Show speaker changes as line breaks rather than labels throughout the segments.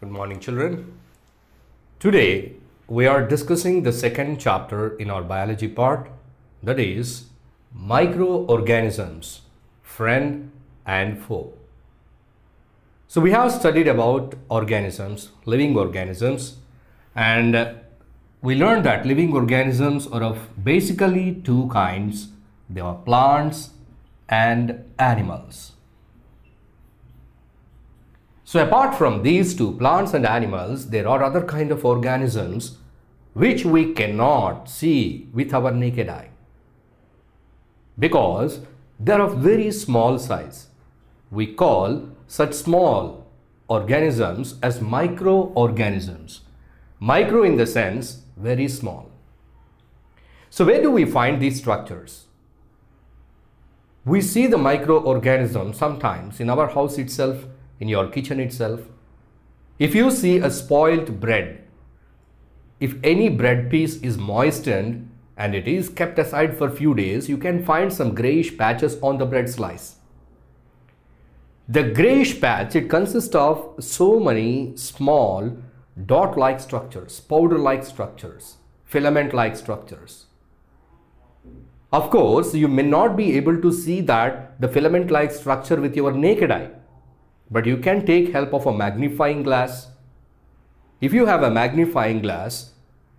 Good morning, children. Today, we are discussing the second chapter in our biology part, that is microorganisms, friend and foe. So, we have studied about organisms, living organisms, and we learned that living organisms are of basically two kinds. They are plants and animals. So apart from these two, plants and animals, there are other kind of organisms which we cannot see with our naked eye because they are of very small size. We call such small organisms as microorganisms. Micro in the sense very small. So where do we find these structures? We see the microorganism sometimes in our house itself, in your kitchen itself. If you see a spoiled bread, if any bread piece is moistened and it is kept aside for a few days, you can find some grayish patches on the bread slice. The grayish patch, it consists of so many small dot-like structures, powder-like structures, filament-like structures. Of course, you may not be able to see the filament-like structure with your naked eye. But you can take help of a magnifying glass. If you have a magnifying glass,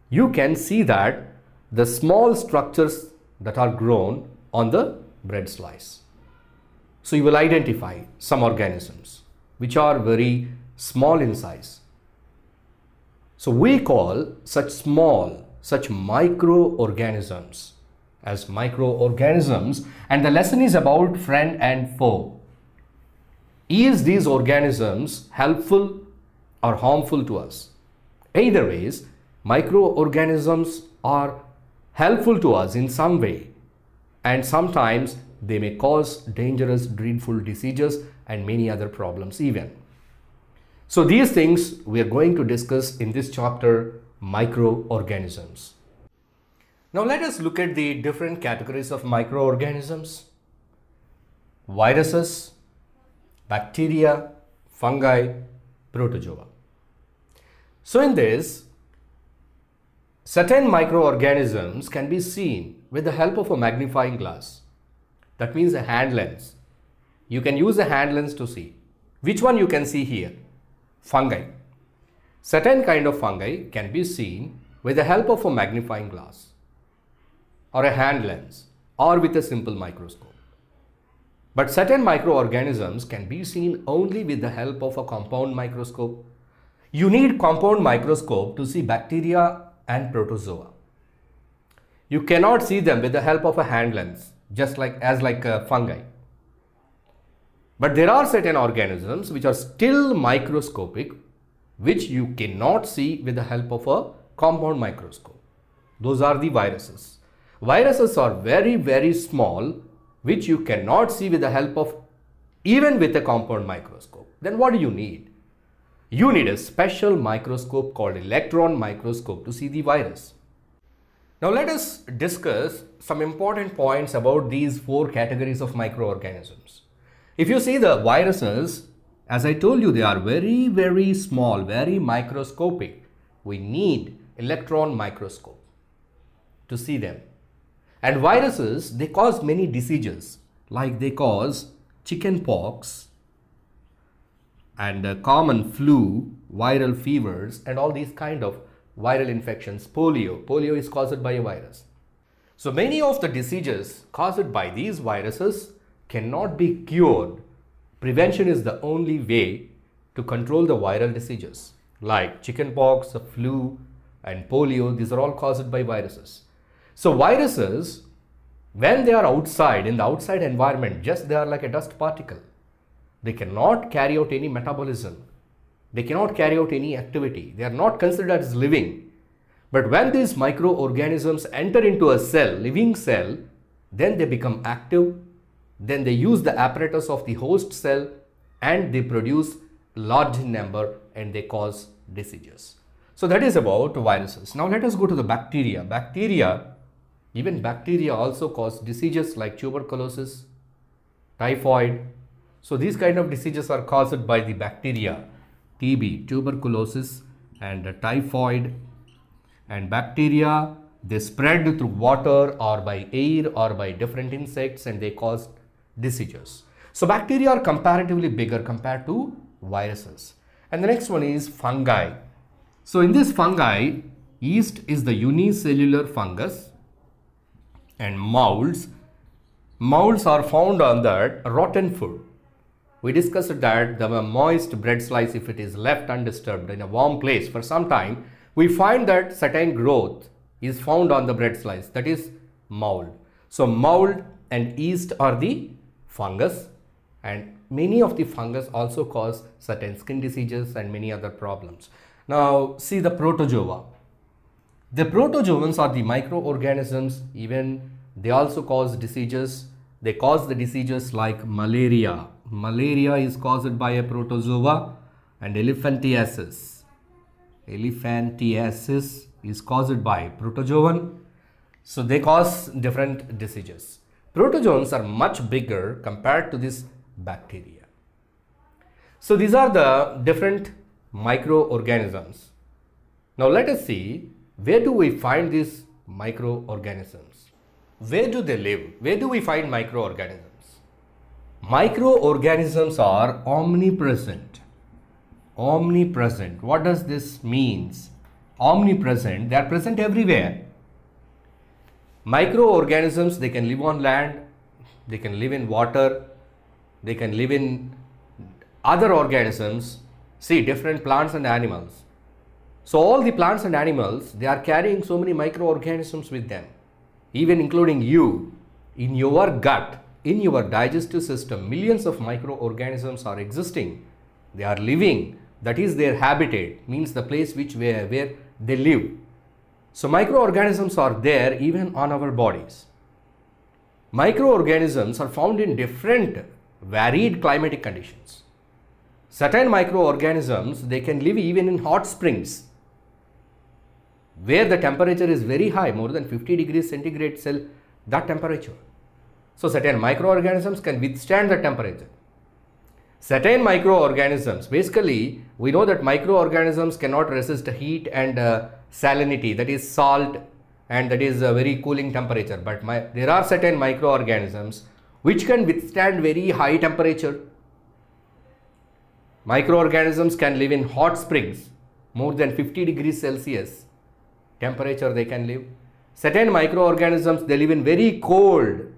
you can see that the small structures that are grown on the bread slice. So you will identify some organisms which are very small in size. So we call such microorganisms as microorganisms, and the lesson is about friend and foe. Is these organisms helpful or harmful to us? Either ways, microorganisms are helpful to us in some way, and sometimes they may cause dangerous, dreadful diseases and many other problems even. So these things we are going to discuss in this chapter, microorganisms. Now let us look at the different categories of microorganisms. Viruses, bacteria, fungi, protozoa. So in this, certain microorganisms can be seen with the help of a magnifying glass. That means a hand lens. You can use a hand lens to see. Which one you can see here? Fungi. Certain kind of fungi can be seen with the help of a magnifying glass or a hand lens or with a simple microscope. But certain microorganisms can be seen only with the help of a compound microscope. You need compound microscope to see bacteria and protozoa. You cannot see them with the help of a hand lens, just like fungi. But there are certain organisms which are still microscopic, which you cannot see with the help of a compound microscope. Those are the viruses. Viruses are very, very small, which you cannot see with the help of even with a compound microscope. Then what do you need? You need a special microscope called electron microscope to see the virus. Now let us discuss some important points about these four categories of microorganisms. If you see the viruses, as I told you, they are very, very small, very microscopic. We need electron microscope to see them. And viruses, they cause many diseases, like they cause chicken pox and common flu, viral fevers, and all these kind of viral infections. Polio is caused by a virus. So many of the diseases caused by these viruses cannot be cured. Prevention is the only way to control the viral diseases, like chicken pox, flu, and polio. These are all caused by viruses. So viruses, when they are outside, in the outside environment, just they are like a dust particle. They cannot carry out any metabolism. They cannot carry out any activity. They are not considered as living. But when these microorganisms enter into a cell, living cell, then they become active. Then they use the apparatus of the host cell and they produce large number and they cause diseases. So that is about viruses. Now let us go to the bacteria. Even bacteria also cause diseases like tuberculosis, typhoid. So these kind of diseases are caused by the bacteria. TB, tuberculosis, and typhoid, and bacteria, they spread through water or by air or by different insects, and they cause diseases. So bacteria are comparatively bigger compared to viruses. And the next one is fungi. So in this fungi, yeast is the unicellular fungus, and molds. Molds are found on that rotten food. We discussed that the moist bread slice, if it is left undisturbed in a warm place for some time, we find that certain growth is found on the bread slice, that is mold. So mold and yeast are the fungus, and many of the fungus also cause certain skin diseases and many other problems. Now see the protozoa. The protozoans are the microorganisms, even they also cause diseases. They cause the diseases like malaria. Malaria is caused by a protozoa, and elephantiasis. Elephantiasis is caused by protozoan. So they cause different diseases. Protozoans are much bigger compared to this bacteria. So these are the different microorganisms. Now let us see, where do we find these microorganisms? Where do they live? Where do we find microorganisms? Microorganisms are omnipresent. Omnipresent. What does this mean? Omnipresent. They are present everywhere. Microorganisms, they can live on land, they can live in water, they can live in other organisms. See, different plants and animals. So all the plants and animals, they are carrying so many microorganisms with them. Even including you, in your gut, in your digestive system, millions of microorganisms are existing. They are living. That is their habitat, means the place where they live. So microorganisms are there even on our bodies. Microorganisms are found in different varied climatic conditions. Certain microorganisms, they can live even in hot springs, where the temperature is very high, more than 50 degrees centigrade that temperature. So certain microorganisms can withstand the temperature. Certain microorganisms, basically we know that microorganisms cannot resist heat and salinity, that is salt, and that is a very cooling temperature. But there are certain microorganisms which can withstand very high temperature. Microorganisms can live in hot springs, more than 50 degrees Celsius temperature they can live. Certain microorganisms, they live in very cold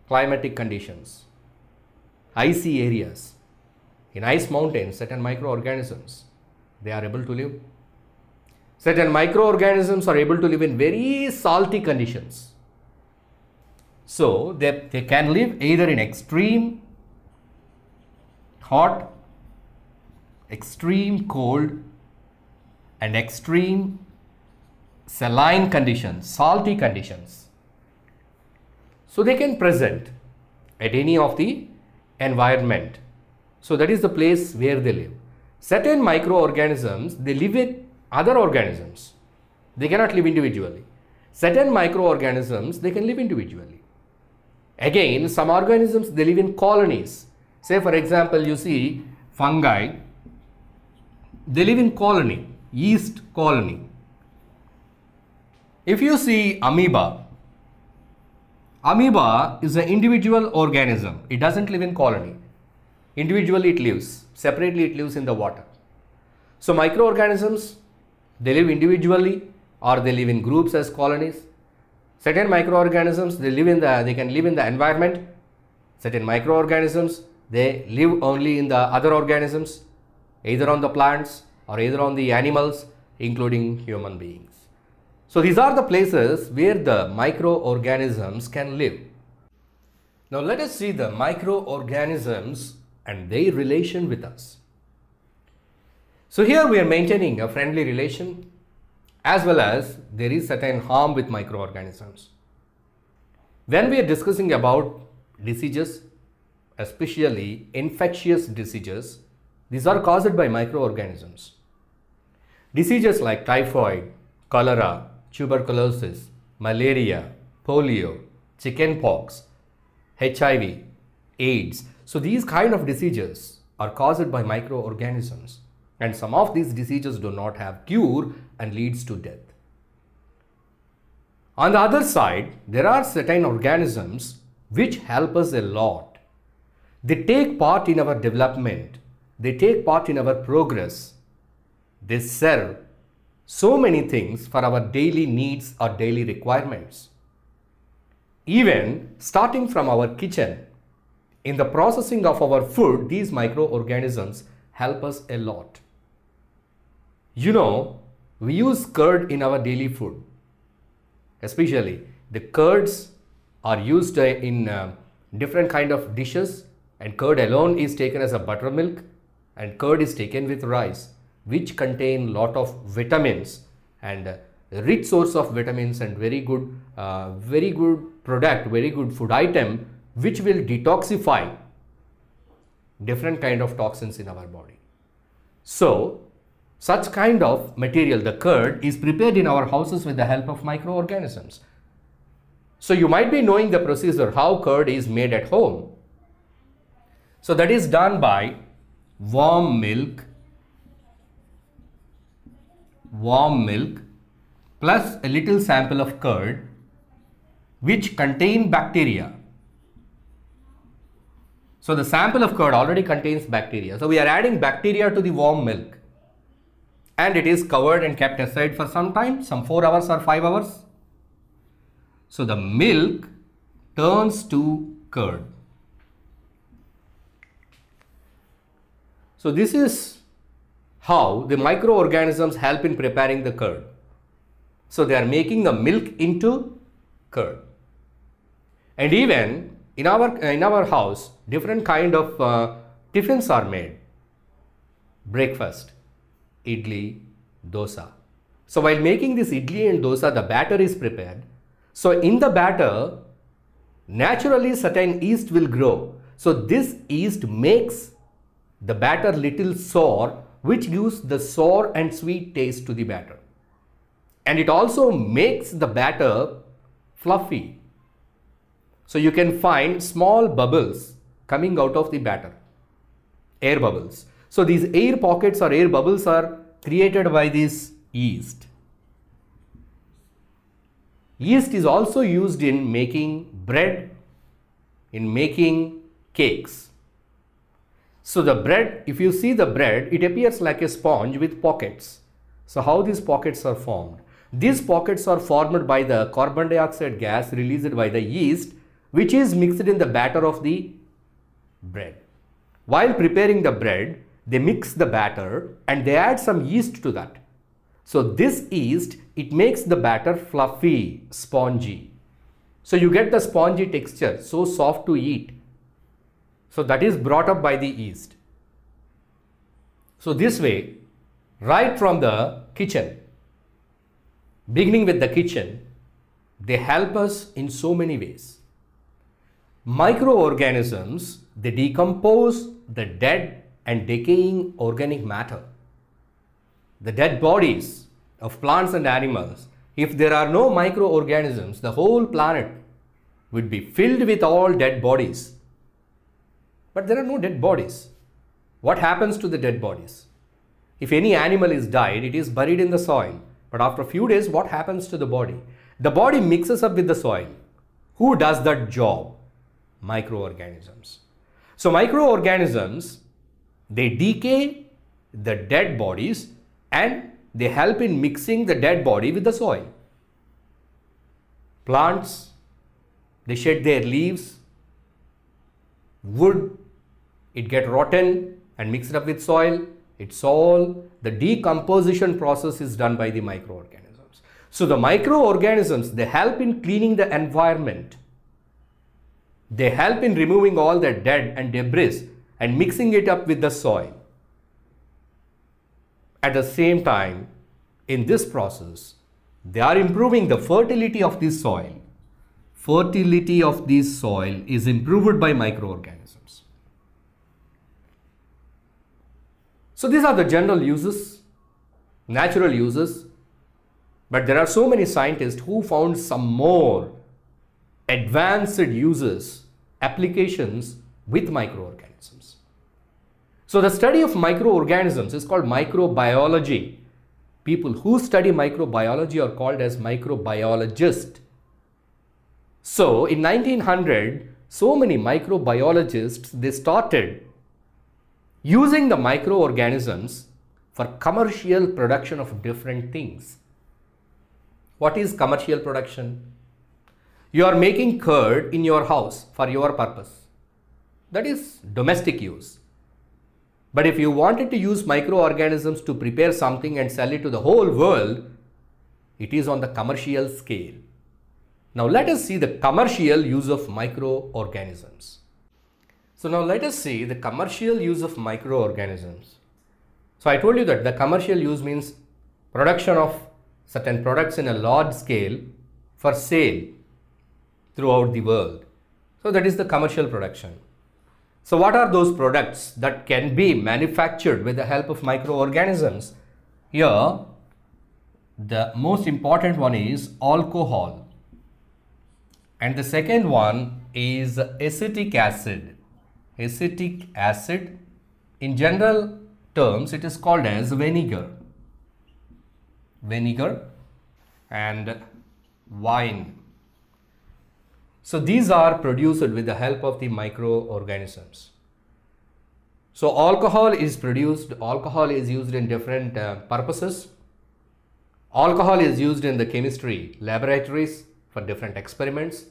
climatic conditions, icy areas. In ice mountains, certain microorganisms, they are able to live. Certain microorganisms are able to live in very salty conditions. So they can live either in extreme hot, extreme cold, and extreme saline conditions, salty conditions. So they can present at any of the environment. So that is the place where they live. Certain microorganisms, they live with other organisms. They cannot live individually. Certain microorganisms, they can live individually. Again, some organisms, they live in colonies. Say for example, you see fungi, they live in colony, yeast colony. If you see amoeba, amoeba is an individual organism. It doesn't live in colony. Individually it lives, separately it lives in the water. So microorganisms, they live individually or they live in groups as colonies. Certain microorganisms, they can live in the environment. Certain microorganisms, they live only in the other organisms, either on the plants or either on the animals, including human beings. So these are the places where the microorganisms can live. Now let us see the microorganisms and their relation with us. So here we are maintaining a friendly relation, as well as there is certain harm with microorganisms. When we are discussing about diseases, especially infectious diseases, these are caused by microorganisms. Diseases like typhoid, cholera, tuberculosis, malaria, polio, chickenpox, HIV, AIDS. So these kind of diseases are caused by microorganisms. And some of these diseases do not have cure and leads to death. On the other side, there are certain organisms which help us a lot. They take part in our development. They take part in our progress. They serve so many things for our daily needs or daily requirements. Even starting from our kitchen, in the processing of our food, these microorganisms help us a lot. You know, we use curd in our daily food. Especially the curds are used in different kind of dishes, and curd alone is taken as a buttermilk, and curd is taken with rice, which contain lot of vitamins and rich source of vitamins and very good product, very good food item, which will detoxify different kind of toxins in our body. So such kind of material, the curd, is prepared in our houses with the help of microorganisms. So you might be knowing the procedure how curd is made at home. So that is done by warm milk plus a little sample of curd which contain bacteria. So the sample of curd already contains bacteria. So we are adding bacteria to the warm milk, and it is covered and kept aside for some time, some 4 hours or 5 hours. So the milk turns to curd. So this is how the microorganisms help in preparing the curd. So they are making the milk into curd. And even in our house, different kind of tiffins are made. Breakfast, idli, dosa. So while making this idli and dosa, the batter is prepared. So in the batter, naturally certain yeast will grow. So this yeast makes the batter little sour, which gives the sour and sweet taste to the batter. And it also makes the batter fluffy. So you can find small bubbles coming out of the batter, air bubbles. So these air pockets or air bubbles are created by this yeast. Yeast is also used in making bread, in making cakes. So the bread, if you see the bread, it appears like a sponge with pockets. So how these pockets are formed? These pockets are formed by the carbon dioxide gas released by the yeast, which is mixed in the batter of the bread. While preparing the bread, they mix the batter and they add some yeast to that. So this yeast, it makes the batter fluffy, spongy. So you get the spongy texture, so soft to eat. So that is brought up by the yeast. So this way, right from the kitchen, beginning with the kitchen, they help us in so many ways. Microorganisms, they decompose the dead and decaying organic matter. The dead bodies of plants and animals, if there are no microorganisms, the whole planet would be filled with all dead bodies. But there are no dead bodies. What happens to the dead bodies? If any animal is died, it is buried in the soil. But after a few days, what happens to the body? The body mixes up with the soil. Who does that job? Microorganisms. So microorganisms, they decay the dead bodies and they help in mixing the dead body with the soil. Plants, they shed their leaves. Wood, it gets rotten and mixed up with soil. It's all the decomposition process is done by the microorganisms. So the microorganisms, they help in cleaning the environment. They help in removing all the dead and debris and mixing it up with the soil. At the same time, in this process, they are improving the fertility of this soil. Fertility of this soil is improved by microorganisms. So these are the general uses, natural uses, but there are so many scientists who found some more advanced uses, applications with microorganisms. So the study of microorganisms is called microbiology. People who study microbiology are called as microbiologists. So in 1900, so many microbiologists, they started using the microorganisms for commercial production of different things. What is commercial production? You are making curd in your house for your purpose. That is domestic use. But if you wanted to use microorganisms to prepare something and sell it to the whole world, it is on the commercial scale. Now let us see the commercial use of microorganisms. So now let us see the commercial use of microorganisms. So I told you that the commercial use means production of certain products in a large scale for sale throughout the world. So that is the commercial production. So what are those products that can be manufactured with the help of microorganisms? Here, the most important one is alcohol. And the second one is acetic acid. Acetic acid, in general terms, it is called as vinegar. Vinegar and wine. So these are produced with the help of the microorganisms. So alcohol is used in different purposes. Alcohol is used in the chemistry laboratories for different experiments.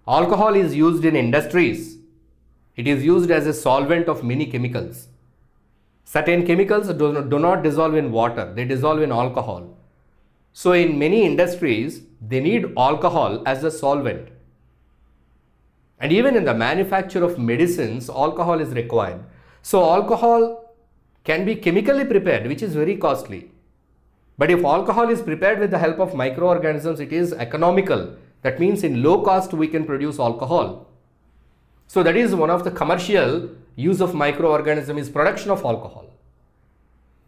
Alcohol is used in industries. It is used as a solvent of many chemicals. Certain chemicals do not dissolve in water, they dissolve in alcohol. So in many industries, they need alcohol as a solvent. And even in the manufacture of medicines, alcohol is required. So alcohol can be chemically prepared, which is very costly. But if alcohol is prepared with the help of microorganisms, it is economical. That means in low cost, we can produce alcohol. So that is one of the commercial use of microorganism is production of alcohol.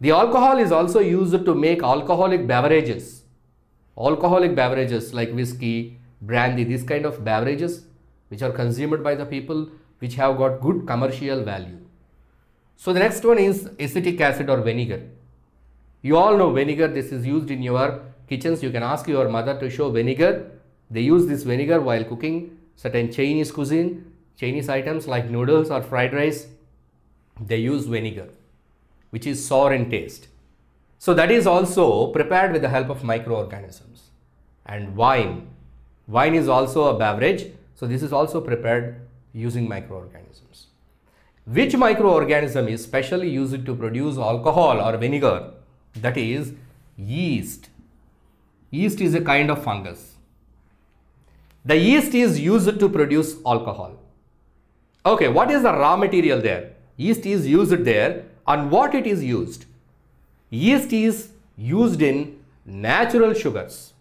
The alcohol is also used to make alcoholic beverages. Alcoholic beverages like whiskey, brandy, these kind of beverages which are consumed by the people, which have got good commercial value. So the next one is acetic acid or vinegar. You all know vinegar. This is used in your kitchens. You can ask your mother to show vinegar. They use this vinegar while cooking certain Chinese cuisine, Chinese items like noodles or fried rice. They use vinegar, which is sour in taste. So that is also prepared with the help of microorganisms. And wine. Wine is also a beverage. So this is also prepared using microorganisms. Which microorganism is specially used to produce alcohol or vinegar? That is yeast. Yeast is a kind of fungus. The yeast is used to produce alcohol. Okay, what is the raw material there? Yeast is used there. On what it is used? Yeast is used in natural sugars.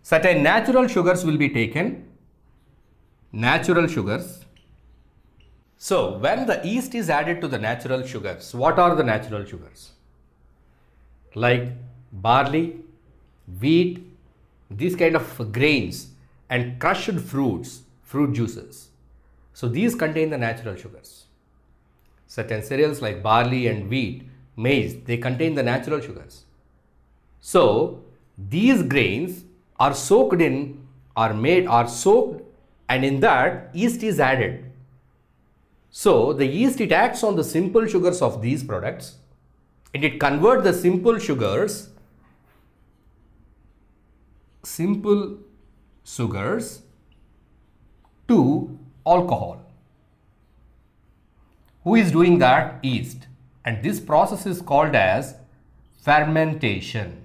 Certain natural sugars will be taken. Natural sugars. So when the yeast is added to the natural sugars, what are the natural sugars? Like barley, wheat, these kind of grains and crushed fruits, fruit juices. So these contain the natural sugars. Certain cereals like barley and wheat, maize, they contain the natural sugars. So these grains are soaked and in that yeast is added. So the yeast, it acts on the simple sugars of these products and it converts the simple sugars to alcohol. Who is doing that? Yeast. And this process is called as fermentation.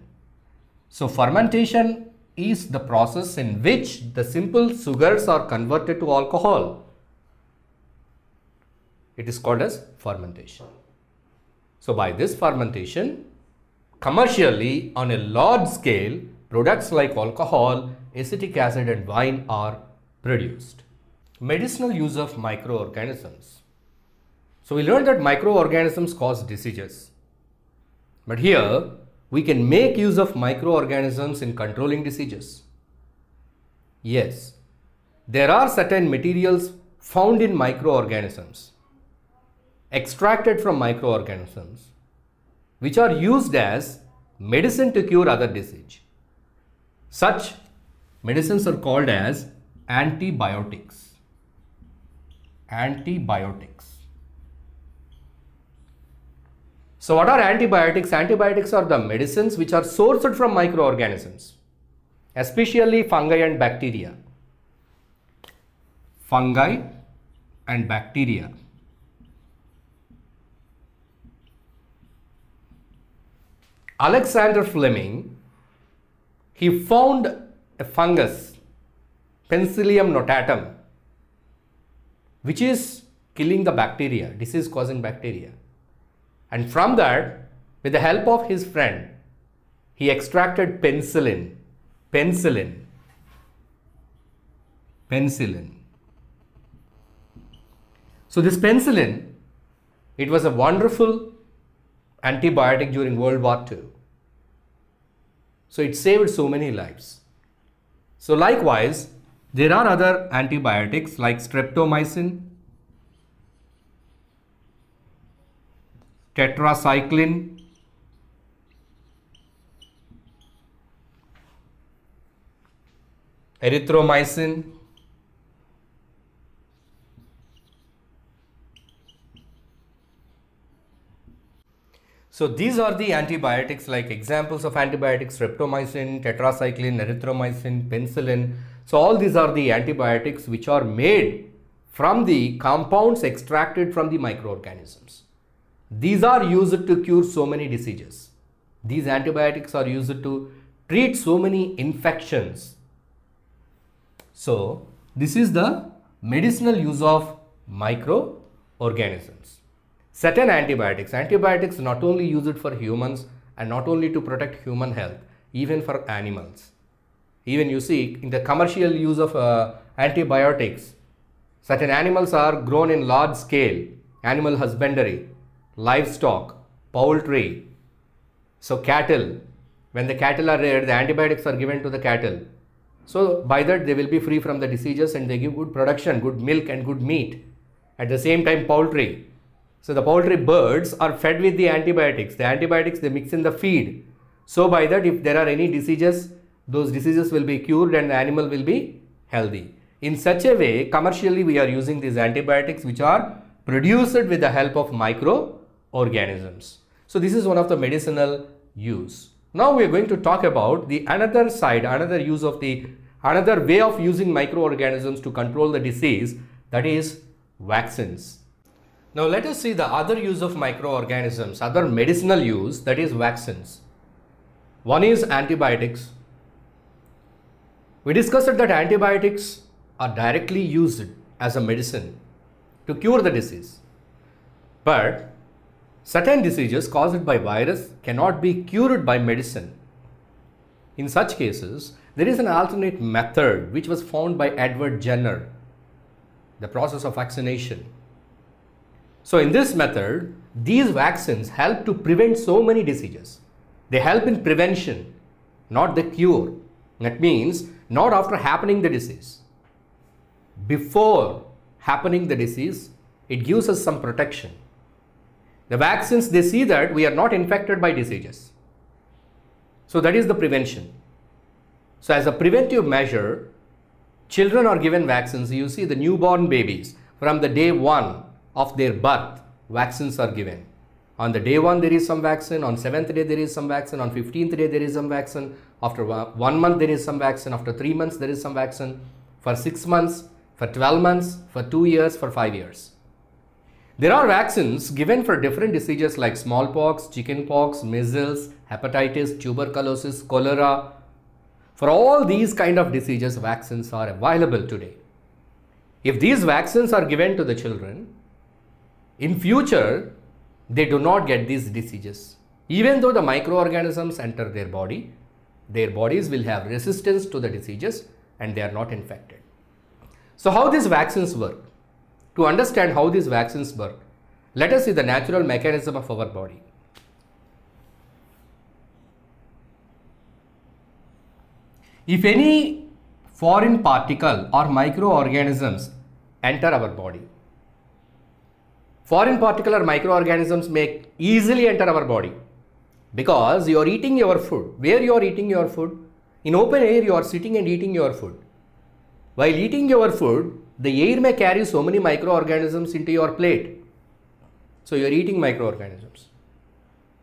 So fermentation is the process in which the simple sugars are converted to alcohol. It is called as fermentation. So by this fermentation, commercially on a large scale, products like alcohol, acetic acid and wine are produced. Medicinal use of microorganisms. So we learned that microorganisms cause diseases. But here we can make use of microorganisms in controlling diseases. Yes, there are certain materials found in microorganisms. extracted from microorganisms which are used as medicine to cure other disease. Such medicines are called as antibiotics. Antibiotics. So what are antibiotics? Antibiotics are the medicines which are sourced from microorganisms, especially fungi and bacteria. Fungi and bacteria. Alexander Fleming, he found a fungus, Penicillium notatum, which is killing the bacteria, disease causing bacteria. And from that, with the help of his friend, he extracted penicillin. So this penicillin, it was a wonderful antibiotic during World War II. So it saved so many lives. So likewise, there are other antibiotics like streptomycin, tetracycline, erythromycin, so these are the antibiotics, like examples of antibiotics: streptomycin, tetracycline, erythromycin, penicillin. So all these are the antibiotics which are made from the compounds extracted from the microorganisms. These are used to cure so many diseases. These antibiotics are used to treat so many infections. So this is the medicinal use of microorganisms. Certain antibiotics not only used for humans and not only to protect human health, even for animals. Even you see in the commercial use of antibiotics, certain animals are grown in large scale, animal husbandry, livestock, poultry. So cattle, when the cattle are reared, the antibiotics are given to the cattle. So by that they will be free from the diseases and they give good production, good milk and good meat. At the same time, poultry. So the poultry birds are fed with the antibiotics. The antibiotics they mix in the feed. So by that, if there are any diseases, those diseases will be cured and the animal will be healthy. In such a way, commercially we are using these antibiotics which are produced with the help of microorganisms. So this is one of the medicinal use. Now we are going to talk about the another side, another way of using microorganisms to control the disease, that is vaccines. Now let us see the other use of microorganisms, other medicinal use, that is vaccines. One is antibiotics. We discussed that antibiotics are directly used as a medicine to cure the disease. But certain diseases caused by virus cannot be cured by medicine. In such cases, there is an alternate method which was found by Edward Jenner, the process of vaccination. So in this method, these vaccines help to prevent so many diseases. They help in prevention, not the cure. That means not after happening the disease. Before happening the disease, it gives us some protection. The vaccines, they see that we are not infected by diseases. So that is the prevention. So as a preventive measure, children are given vaccines. You see the newborn babies, from the day 1 of their birth, vaccines are given. On the day 1 there is some vaccine, on 7th day there is some vaccine, on 15th day there is some vaccine, after 1 month there is some vaccine, after 3 months there is some vaccine, for 6 months, for 12 months, for 2 years, for 5 years. There are vaccines given for different diseases like smallpox, chickenpox, measles, hepatitis, tuberculosis, cholera. For all these kind of diseases, vaccines are available today. If these vaccines are given to the children, in future, they do not get these diseases. Even though the microorganisms enter their body, their bodies will have resistance to the diseases and they are not infected. So how these vaccines work? To understand how these vaccines work, let us see the natural mechanism of our body. If any foreign particle or microorganisms enter our body, foreign particle or microorganisms may easily enter our body because you are eating your food. Where you are eating your food? In open air, you are sitting and eating your food. While eating your food, the air may carry so many microorganisms into your plate. So you are eating microorganisms.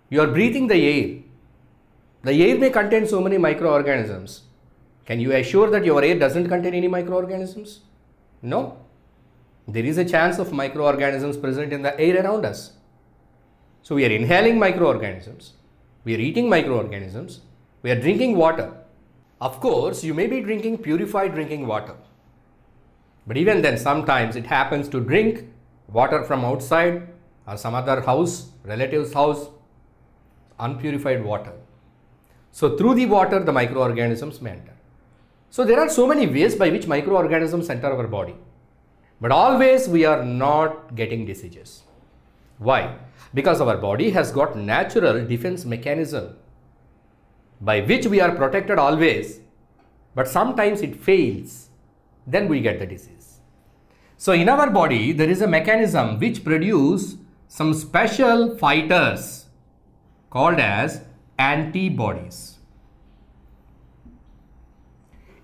You are breathing the air. The air may contain so many microorganisms. Can you assure that your air doesn't contain any microorganisms? No. There is a chance of microorganisms present in the air around us. So we are inhaling microorganisms. We are eating microorganisms. We are drinking water. Of course, you may be drinking purified drinking water. But even then, sometimes it happens to drink water from outside or some other house, relative's house, unpurified water. So through the water, the microorganisms may enter. So there are so many ways by which microorganisms enter our body. But always we are not getting diseases. Why? Because our body has got natural defense mechanism by which we are protected always, but sometimes it fails, then we get the disease. So in our body, there is a mechanism which produce some special fighters called as antibodies.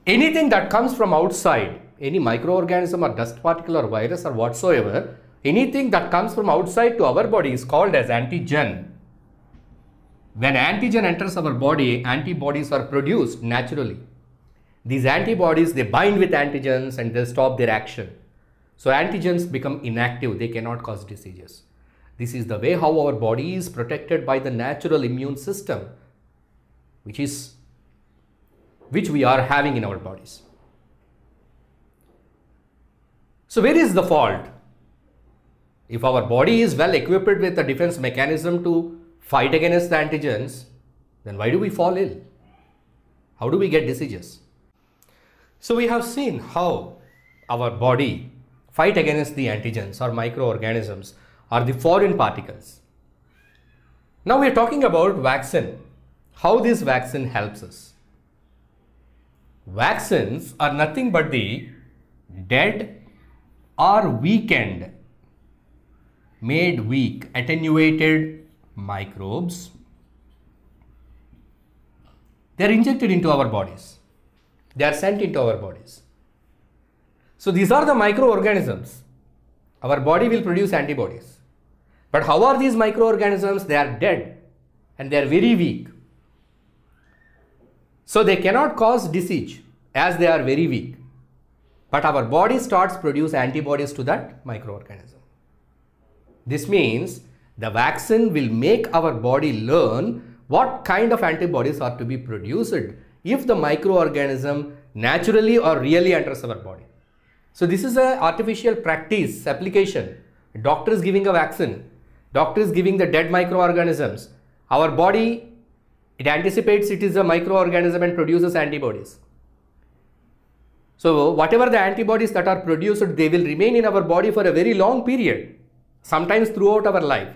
Anything that comes from outside, any microorganism or dust particle or virus or whatsoever, anything that comes from outside to our body is called as antigen. When antigen enters our body, antibodies are produced naturally. These antibodies, they bind with antigens and they stop their action. So antigens become inactive, they cannot cause diseases. This is the way how our body is protected by the natural immune system, which we are having in our bodies. So where is the fault? If our body is well equipped with a defense mechanism to fight against the antigens, then why do we fall ill? How do we get diseases? So we have seen how our body fight against the antigens or microorganisms or the foreign particles. Now we are talking about vaccine. How this vaccine helps us. Vaccines are nothing but the dead or weakened, made weak, attenuated microbes. They are injected into our bodies. They are sent into our bodies. So these are the microorganisms. Our body will produce antibodies. But how are these microorganisms? They are dead and they are very weak. So they cannot cause disease as they are very weak. But our body starts produce antibodies to that microorganism. This means the vaccine will make our body learn what kind of antibodies are to be produced if the microorganism naturally or really enters our body. So this is an artificial practice application. Doctor is giving a vaccine. Doctor is giving the dead microorganisms. Our body, it anticipates it is a microorganism and produces antibodies. So whatever the antibodies that are produced, they will remain in our body for a very long period, sometimes throughout our life.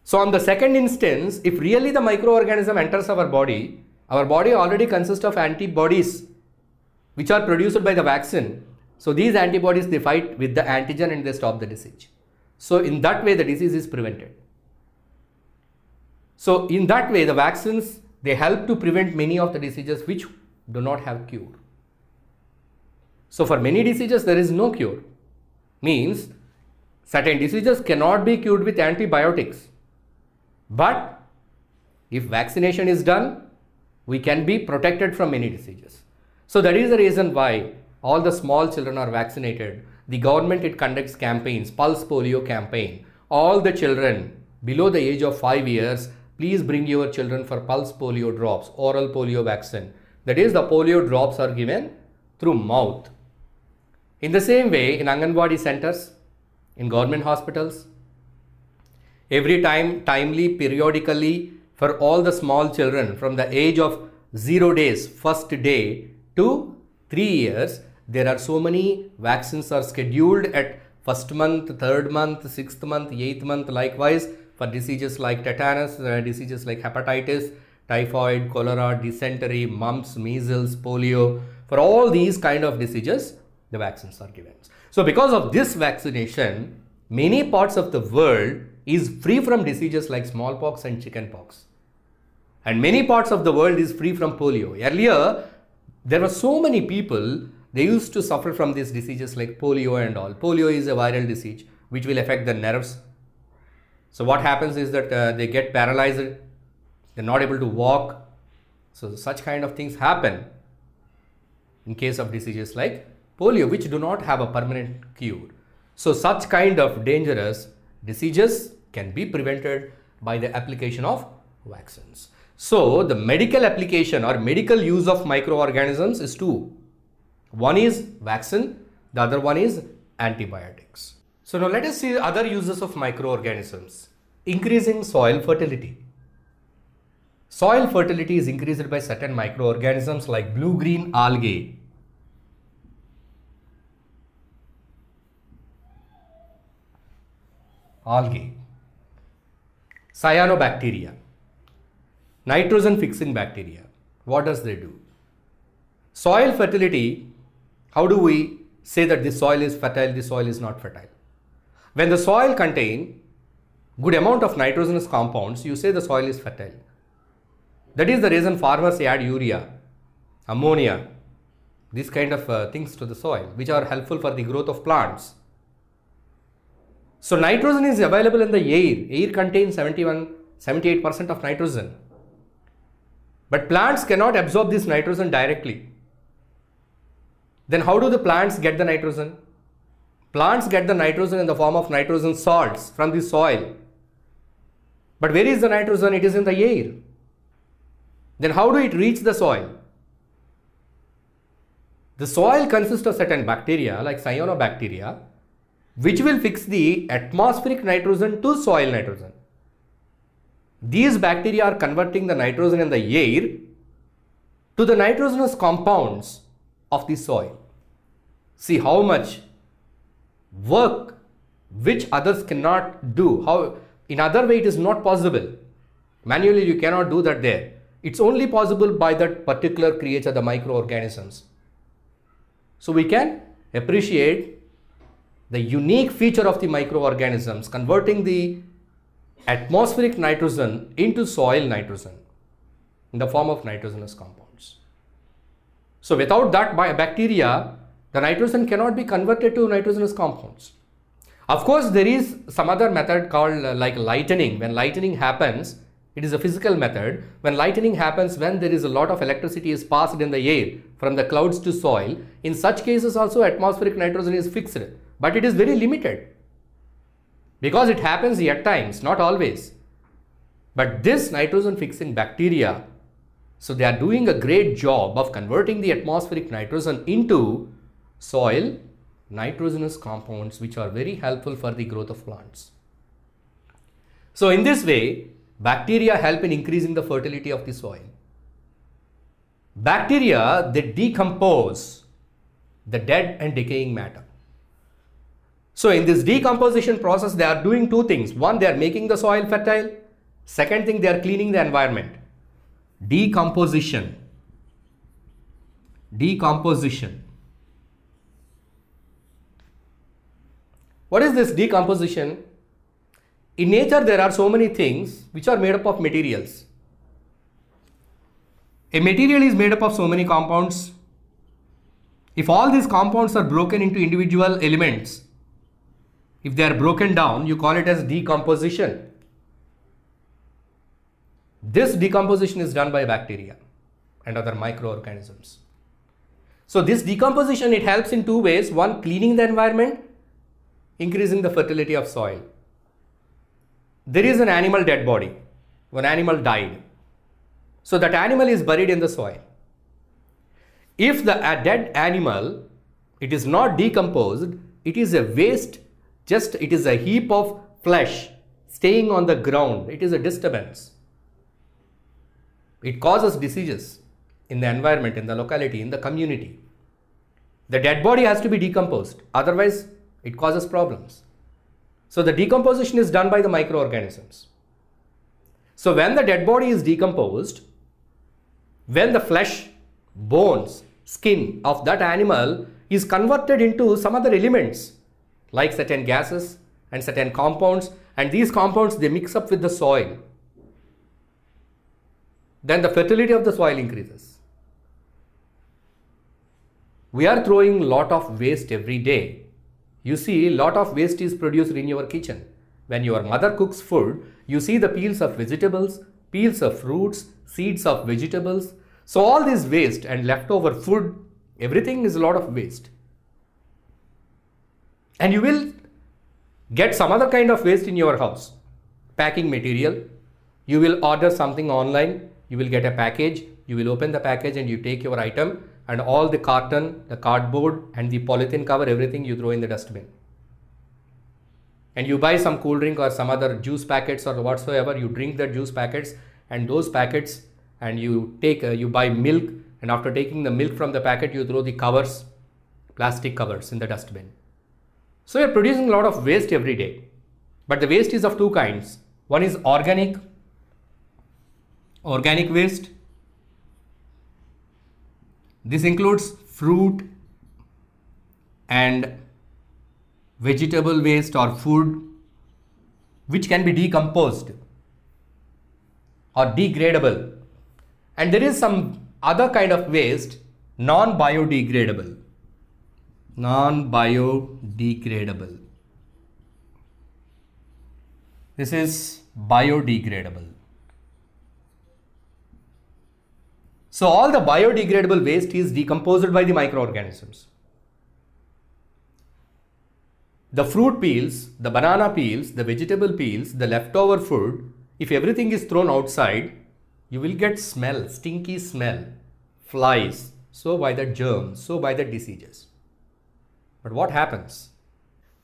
So on the second instance, if really the microorganism enters our body already consists of antibodies which are produced by the vaccine. So these antibodies, they fight with the antigen and they stop the disease. So in that way, the disease is prevented. So in that way, the vaccines, they help to prevent many of the diseases which do not have cure. So for many diseases, there is no cure. Means certain diseases cannot be cured with antibiotics. But if vaccination is done, we can be protected from many diseases. So that is the reason why all the small children are vaccinated. The government, it conducts campaigns, pulse polio campaign. All the children below the age of 5 years, please bring your children for pulse polio drops, oral polio vaccine. That is, the polio drops are given through mouth. In the same way, in Anganwadi centers, in government hospitals, every time, timely, periodically, for all the small children from the age of 0 days, first day to 3 years, there are so many vaccines are scheduled at first month, third month, sixth month, 8th month, likewise for diseases like tetanus, diseases like hepatitis, typhoid, cholera, dysentery, mumps, measles, polio. For all these kind of diseases, the vaccines are given. So because of this vaccination, many parts of the world is free from diseases like smallpox and chickenpox. And many parts of the world is free from polio. Earlier, there were so many people, they used to suffer from these diseases like polio and all. Polio is a viral disease which will affect the nerves. So what happens is that they get paralyzed, they're not able to walk. So such kind of things happen in case of diseases like polio, which do not have a permanent cure. So such kind of dangerous diseases can be prevented by the application of vaccines. So the medical application or medical use of microorganisms is two. One is vaccine, the other one is antibiotics. So now let us see other uses of microorganisms. Increasing soil fertility. Soil fertility is increased by certain microorganisms like blue-green algae. Cyanobacteria. Nitrogen fixing bacteria. What does they do? Soil fertility, how do we say that this soil is fertile, this soil is not fertile? When the soil contains good amount of nitrogenous compounds, you say the soil is fertile. That is the reason farmers add urea, ammonia, these kind of things to the soil, which are helpful for the growth of plants. So nitrogen is available in the air. Air contains 78% of nitrogen. But plants cannot absorb this nitrogen directly. Then how do the plants get the nitrogen? Plants get the nitrogen in the form of nitrogen salts from the soil. But where is the nitrogen? It is in the air. Then how do it reach the soil? The soil consists of certain bacteria like cyanobacteria, which will fix the atmospheric nitrogen to soil nitrogen. These bacteria are converting the nitrogen in the air to the nitrogenous compounds of the soil. See how much work which others cannot do. How in other way it is not possible. Manually you cannot do that there. It's only possible by that particular creature, the microorganisms. So we can appreciate the unique feature of the microorganisms converting the atmospheric nitrogen into soil nitrogen in the form of nitrogenous compounds. So without that bacteria, the nitrogen cannot be converted to nitrogenous compounds. Of course, there is some other method called like lightning. When lightning happens, it is a physical method. When lightning happens, when there is a lot of electricity is passed in the air from the clouds to soil, in such cases also atmospheric nitrogen is fixed, but it is very limited because it happens at times, not always. But this nitrogen fixing bacteria, so they are doing a great job of converting the atmospheric nitrogen into soil nitrogenous compounds, which are very helpful for the growth of plants. So in this way, bacteria help in increasing the fertility of the soil. Bacteria, they decompose the dead and decaying matter. So in this decomposition process, they are doing two things. One, they are making the soil fertile. Second thing, they are cleaning the environment. Decomposition. What is this decomposition? In nature, there are so many things which are made up of materials. A material is made up of so many compounds. If all these compounds are broken into individual elements, if they are broken down, you call it as decomposition. This decomposition is done by bacteria and other microorganisms. So this decomposition, it helps in two ways. One, cleaning the environment, increasing the fertility of soil. There is an animal dead body. One animal died. So that animal is buried in the soil. If the dead animal, it is not decomposed, it is a waste, it is a heap of flesh staying on the ground. It is a disturbance. It causes diseases in the environment, in the locality, in the community. The dead body has to be decomposed. Otherwise, it causes problems. So the decomposition is done by the microorganisms. So when the dead body is decomposed, when the flesh, bones, skin of that animal is converted into some other elements like certain gases, and certain compounds, and these compounds, they mix up with the soil. Then the fertility of the soil increases. We are throwing a lot of waste every day. You see, a lot of waste is produced in your kitchen. When your mother cooks food, you see the peels of vegetables, peels of fruits, seeds of vegetables. So all this waste and leftover food, everything is a lot of waste. And you will get some other kind of waste in your house. Packing material. You will order something online. You will get a package. You will open the package and you take your item, and all the carton, the cardboard and the polythene cover, everything you throw in the dustbin. And you buy some cool drink or some other juice packets or whatsoever, you drink the juice packets and those packets, and you buy milk, and after taking the milk from the packet, you throw the covers, plastic covers, in the dustbin. So you're producing a lot of waste every day. But the waste is of two kinds. One is organic waste. This includes fruit and vegetable waste or food which can be decomposed or degradable. And there is some other kind of waste, non-biodegradable. Non-biodegradable. This is biodegradable. So all the biodegradable waste is decomposed by the microorganisms. The fruit peels, the banana peels, the vegetable peels, the leftover food, if everything is thrown outside, you will get smell, stinky smell, flies, so by the germs, so by the diseases. But what happens?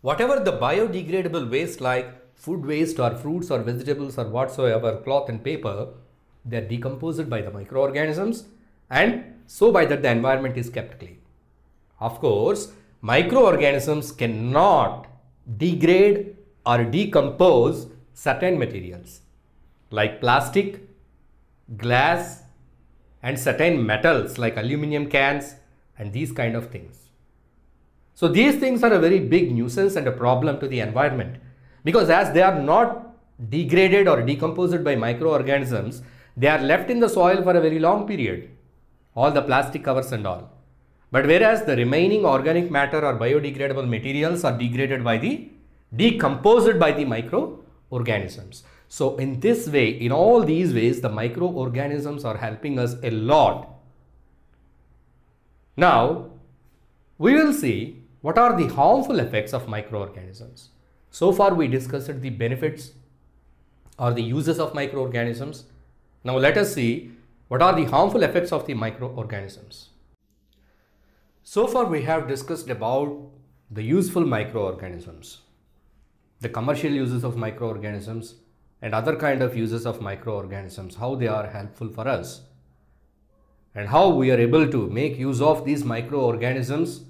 Whatever the biodegradable waste like food waste or fruits or vegetables or whatsoever, cloth and paper, they are decomposed by the microorganisms, and so by that the environment is kept clean. Of course, microorganisms cannot degrade or decompose certain materials like plastic, glass, and certain metals like aluminum cans and these kind of things. So these things are a very big nuisance and a problem to the environment, because as they are not degraded or decomposed by microorganisms, they are left in the soil for a very long period, all the plastic covers and all. But whereas the remaining organic matter or biodegradable materials are decomposed by the microorganisms. So in this way, in all these ways, the microorganisms are helping us a lot. Now, we will see what are the harmful effects of microorganisms. So far we discussed the benefits or the uses of microorganisms. Now let us see what are the harmful effects of the microorganisms. So far we have discussed about the useful microorganisms, the commercial uses of microorganisms and other kind of uses of microorganisms, how they are helpful for us and how we are able to make use of these microorganisms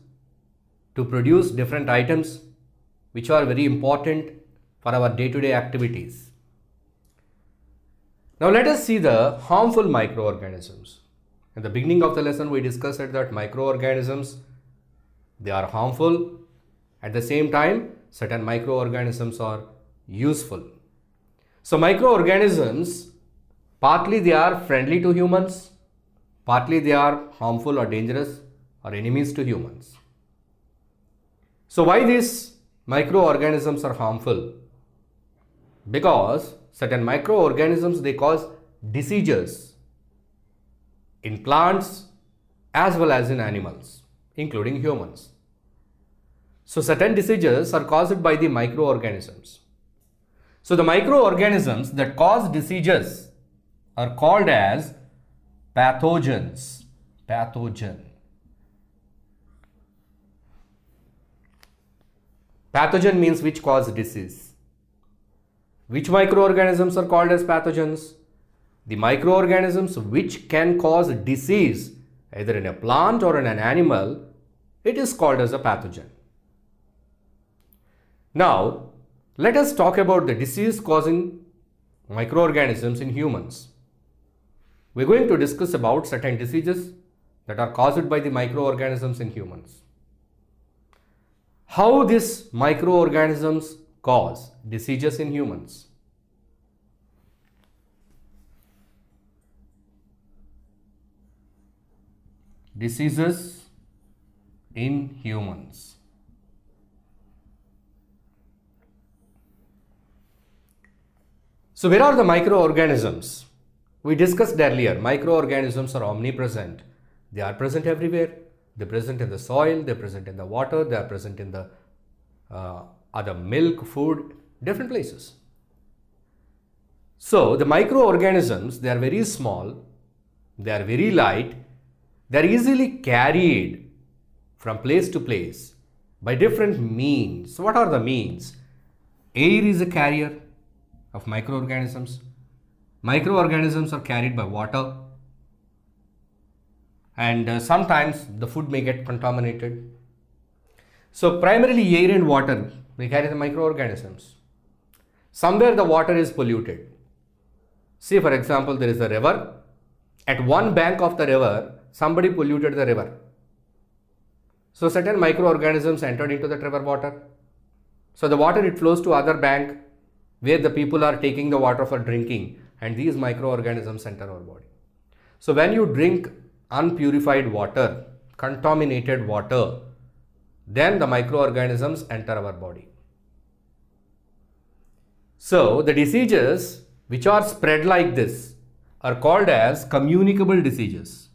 to produce different items which are very important for our day-to-day activities. Now let us see the harmful microorganisms. At the beginning of the lesson, we discussed that microorganisms, they are harmful. At the same time, certain microorganisms are useful. So microorganisms, partly they are friendly to humans, partly they are harmful or dangerous or enemies to humans. So why these microorganisms are harmful? Because certain microorganisms, they cause diseases in plants as well as in animals, including humans. So certain diseases are caused by the microorganisms. So the microorganisms that cause diseases are called as pathogens. Pathogen. Pathogen means which cause disease. Which microorganisms are called as pathogens? The microorganisms which can cause disease either in a plant or in an animal, it is called as a pathogen. Now, let us talk about the disease causing microorganisms in humans. We are going to discuss about certain diseases that are caused by the microorganisms in humans. How these microorganisms cause diseases in humans? Diseases in humans. So where are the microorganisms? We discussed earlier, microorganisms are omnipresent. They are present everywhere. They're present in the soil, they're present in the water, they are present in the other milk, food, different places. So the microorganisms, they are very small, they are very light, they are easily carried from place to place by different means. So what are the means? Air is a carrier of microorganisms. Microorganisms are carried by water, and sometimes the food may get contaminated. So primarily air and water, they carry the microorganisms. Somewhere the water is polluted. See, for example, there is a river. At one bank of the river, somebody polluted the river. So certain microorganisms entered into the river water. So the water, it flows to other bank where the people are taking the water for drinking, and these microorganisms enter our body. So when you drink unpurified water, contaminated water, then the microorganisms enter our body. So the diseases which are spread like this are called as communicable diseases.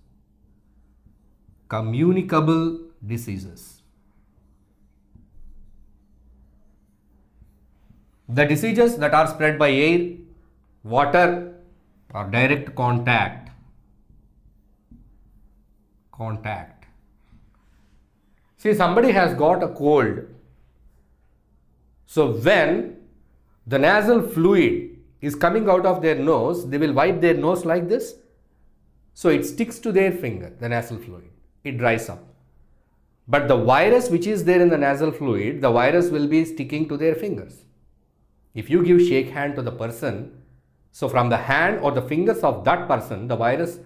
Communicable diseases. The diseases that are spread by air, water, or direct contact. See, somebody has got a cold. So when the nasal fluid is coming out of their nose, they will wipe their nose like this. So it sticks to their finger, the nasal fluid. It dries up. But the virus which is there in the nasal fluid, the virus will be sticking to their fingers. If you give shake hand to the person, so from the hand or the fingers of that person, the virus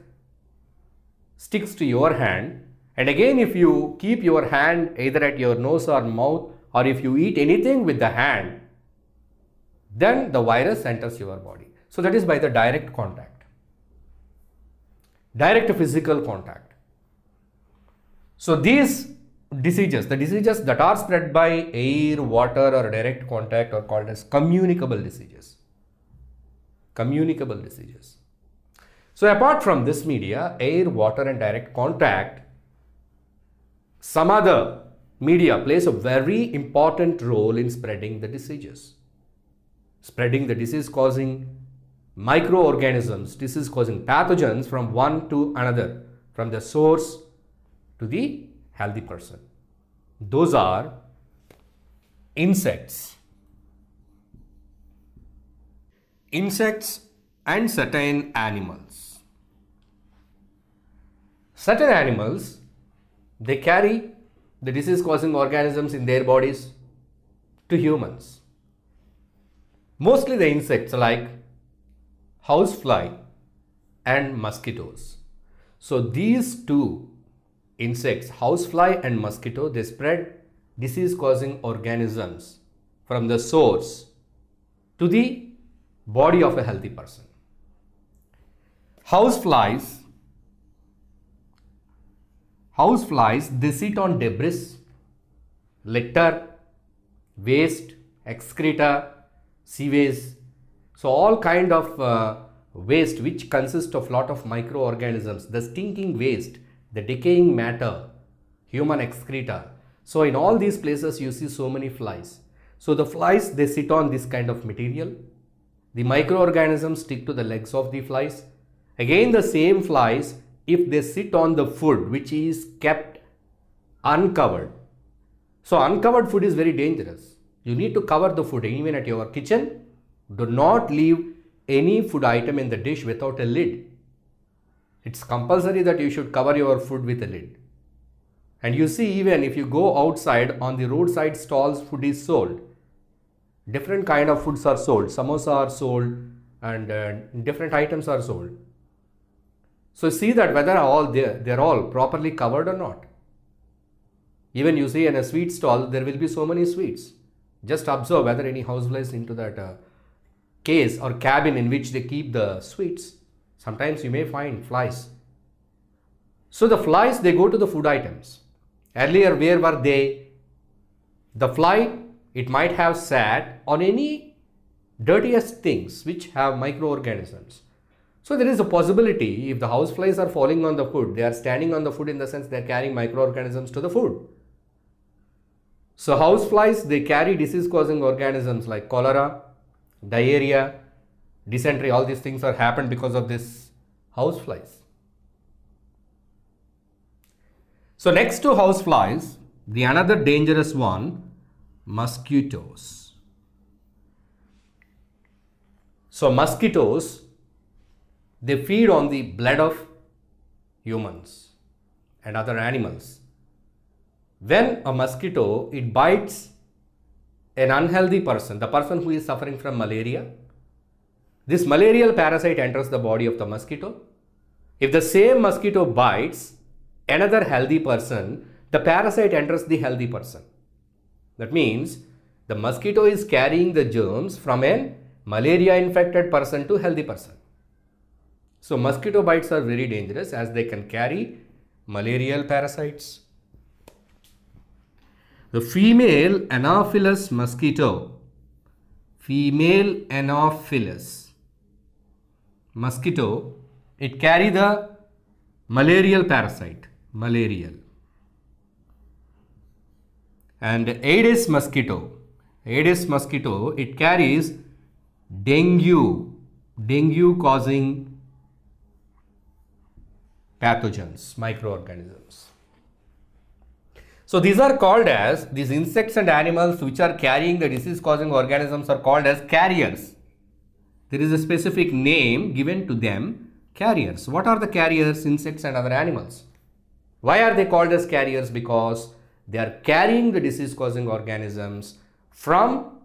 sticks to your hand. And again, if you keep your hand either at your nose or mouth, or if you eat anything with the hand, then the virus enters your body. So that is by the direct contact. Direct physical contact. So these diseases, the diseases that are spread by air, water, or direct contact are called as communicable diseases. Communicable diseases. So apart from this media, air, water, and direct contact, some other media plays a very important role in spreading the diseases. Spreading the disease causing microorganisms, disease causing pathogens from one to another, from the source to the healthy person. Those are insects. Insects and certain animals. Certain animals, they carry the disease causing organisms in their bodies to humans. Mostly the insects like housefly and mosquitoes. So these two insects, housefly and mosquito, they spread disease causing organisms from the source to the body of a healthy person. Houseflies, they sit on debris, litter, waste, excreta, sewage. So all kind of waste which consists of lot of microorganisms, the stinking waste, the decaying matter, human excreta. So in all these places you see so many flies. So the flies, they sit on this kind of material. The microorganisms stick to the legs of the flies. Again, the same flies, if they sit on the food which is kept uncovered. So uncovered food is very dangerous. You need to cover the food. Even at your kitchen, do not leave any food item in the dish without a lid. It's compulsory that you should cover your food with a lid. And you see, even if you go outside on the roadside stalls, food is sold. Different kind of foods are sold. Samosa are sold and different items are sold. So see that whether they're all properly covered or not. Even you see in a sweet stall, there will be so many sweets. Just observe whether any houseflies into that case or cabin in which they keep the sweets. Sometimes you may find flies. So the flies, they go to the food items. Earlier, where were they? The fly, it might have sat on any dirtiest things which have microorganisms. So there is a possibility if the house flies are falling on the food, they are standing on the food in the sense they are carrying microorganisms to the food. So house flies, they carry disease causing organisms like cholera, diarrhea, dysentery. All these things are happened because of this house flies. So next to house flies, the another dangerous one, mosquitoes. So mosquitoes, they feed on the blood of humans and other animals. When a mosquito, it bites an unhealthy person, the person who is suffering from malaria, this malarial parasite enters the body of the mosquito. If the same mosquito bites another healthy person, the parasite enters the healthy person. That means the mosquito is carrying the germs from a malaria infected person to healthy person. So mosquito bites are very dangerous as they can carry malarial parasites. The female Anopheles mosquito, it carry the malarial parasite, malarial. And Aedes mosquito, it carries dengue causing pathogens, microorganisms. So these are called as, these insects and animals which are carrying the disease causing organisms are called as carriers. There is a specific name given to them, carriers. What are the carriers? Insects and other animals. Why are they called as carriers? Because they are carrying the disease causing organisms from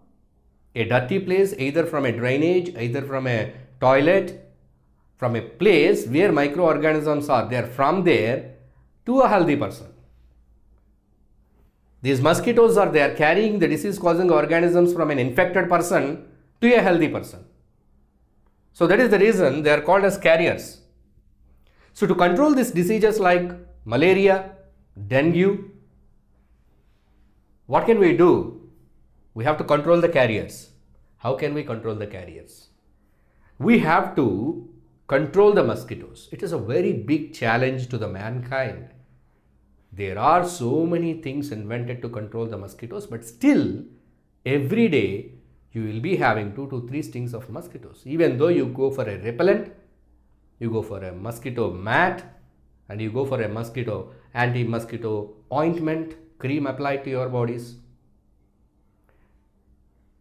a dirty place, either from a drainage, either from a toilet, from a place where microorganisms are there, from there to a healthy person. These mosquitoes are there carrying the disease causing organisms from an infected person to a healthy person. So that is the reason they are called as carriers. So to control these diseases like malaria, dengue, what can we do? We have to control the carriers. How can we control the carriers? We have to control the mosquitoes. It is a very big challenge to the mankind. There are so many things invented to control the mosquitoes, but still every day you will be having 2 to 3 stings of mosquitoes. Even though you go for a repellent, you go for a mosquito mat, and you go for a mosquito anti-mosquito ointment, cream applied to your bodies.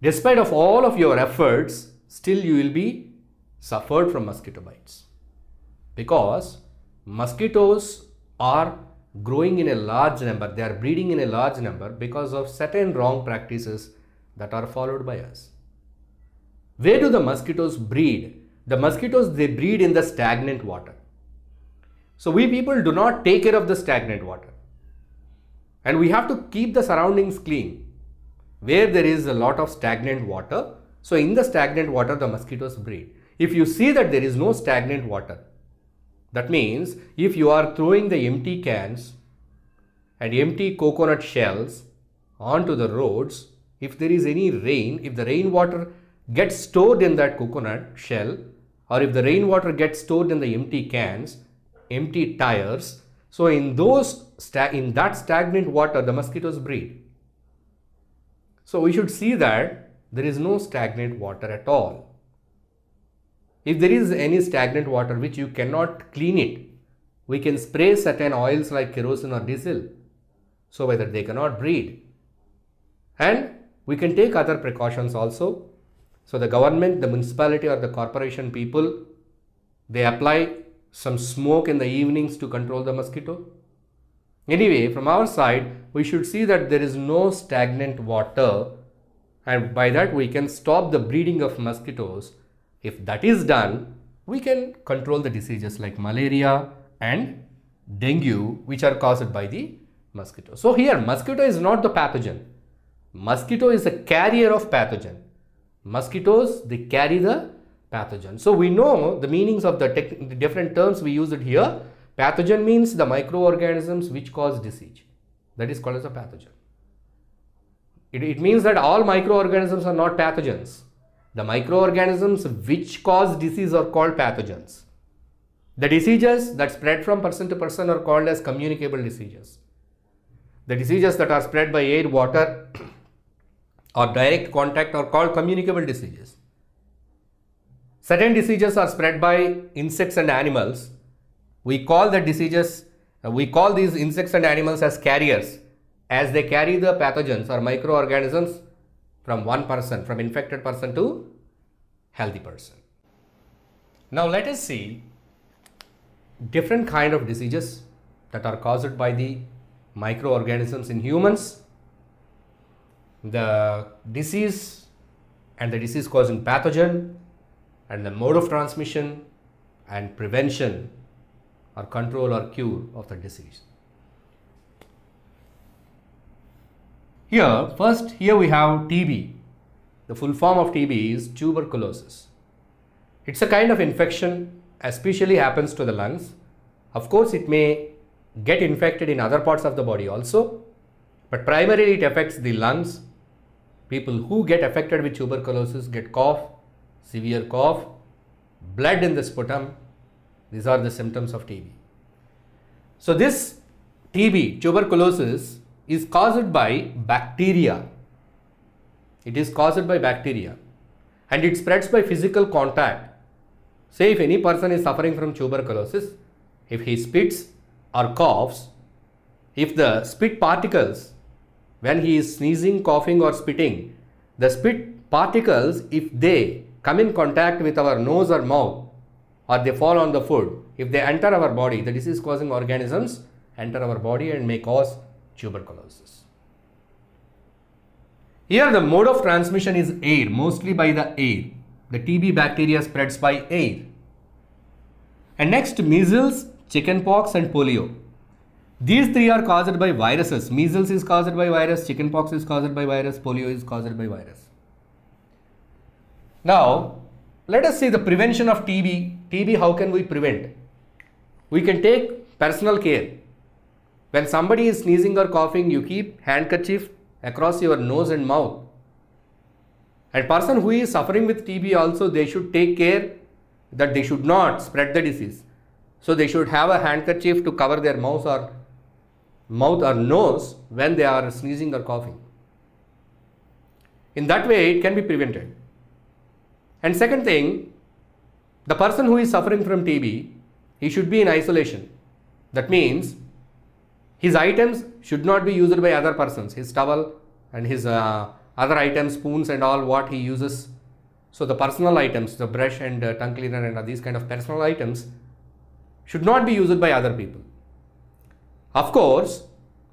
Despite of all of your efforts, still you will be suffered from mosquito bites, because mosquitoes are growing in a large number, they are breeding in a large number because of certain wrong practices that are followed by us. Where do the mosquitoes breed? The mosquitoes, they breed in the stagnant water. So we people do not take care of the stagnant water, and we have to keep the surroundings clean. Where there is a lot of stagnant water, so in the stagnant water the mosquitoes breed. If you see that there is no stagnant water, that means if you are throwing the empty cans and empty coconut shells onto the roads, if there is any rain, if the rainwater gets stored in that coconut shell, or if the rainwater gets stored in the empty cans, empty tires, so in that stagnant water the mosquitoes breed. So we should see that there is no stagnant water at all. If there is any stagnant water which you cannot clean it, we can spray certain oils like kerosene or diesel, so whether they cannot breed. And we can take other precautions also. So the government, the municipality or the corporation people, they apply some smoke in the evenings to control the mosquito. Anyway, from our side, we should see that there is no stagnant water, and by that we can stop the breeding of mosquitoes. If that is done, we can control the diseases like malaria and dengue, which are caused by the mosquito. So here, mosquito is not the pathogen. Mosquito is a carrier of pathogen. Mosquitoes, they carry the pathogen. So we know the meanings of the different terms we use it here. Pathogen means the microorganisms which cause disease. That is called as a pathogen. It means that all microorganisms are not pathogens. The microorganisms which cause disease are called pathogens. The diseases that spread from person to person are called as communicable diseases. The diseases that are spread by air, water or direct contact are called communicable diseases. Certain diseases are spread by insects and animals. We call these insects and animals as carriers, as they carry the pathogens or microorganisms from one person, from infected person to healthy person. Now let us see different kind of diseases that are caused by the microorganisms in humans. The disease and the disease causing pathogen and the mode of transmission and prevention or control or cure of the disease. Here we have TB. The full form of TB is tuberculosis. It's a kind of infection, especially happens to the lungs. Of course, it may get infected in other parts of the body also, but primarily it affects the lungs. People who get affected with tuberculosis get cough, severe cough, blood in the sputum. These are the symptoms of TB. So this TB, tuberculosis, is caused by bacteria. It is caused by bacteria and it spreads by physical contact. Say if any person is suffering from tuberculosis, if he spits or coughs, if the spit particles, when he is sneezing, coughing or spitting, the spit particles, if they come in contact with our nose or mouth or they fall on the food, if they enter our body, the disease causing organisms enter our body and may cause tuberculosis. Here the mode of transmission is air, mostly by the air. The TB bacteria spreads by air. And next, measles, chickenpox and polio. These three are caused by viruses. Measles is caused by virus, chickenpox is caused by virus, polio is caused by virus. Now, let us see the prevention of TB. TB, how can we prevent? We can take personal care. When somebody is sneezing or coughing, you keep handkerchief across your nose and mouth. And person who is suffering with TB also, they should take care that they should not spread the disease. So they should have a handkerchief to cover their mouth or nose when they are sneezing or coughing. In that way, it can be prevented. And second thing, the person who is suffering from TB, he should be in isolation. That means his items should not be used by other persons. His towel and his other items, spoons and all what he uses. So the personal items, the brush and tongue cleaner and these kind of personal items should not be used by other people. Of course,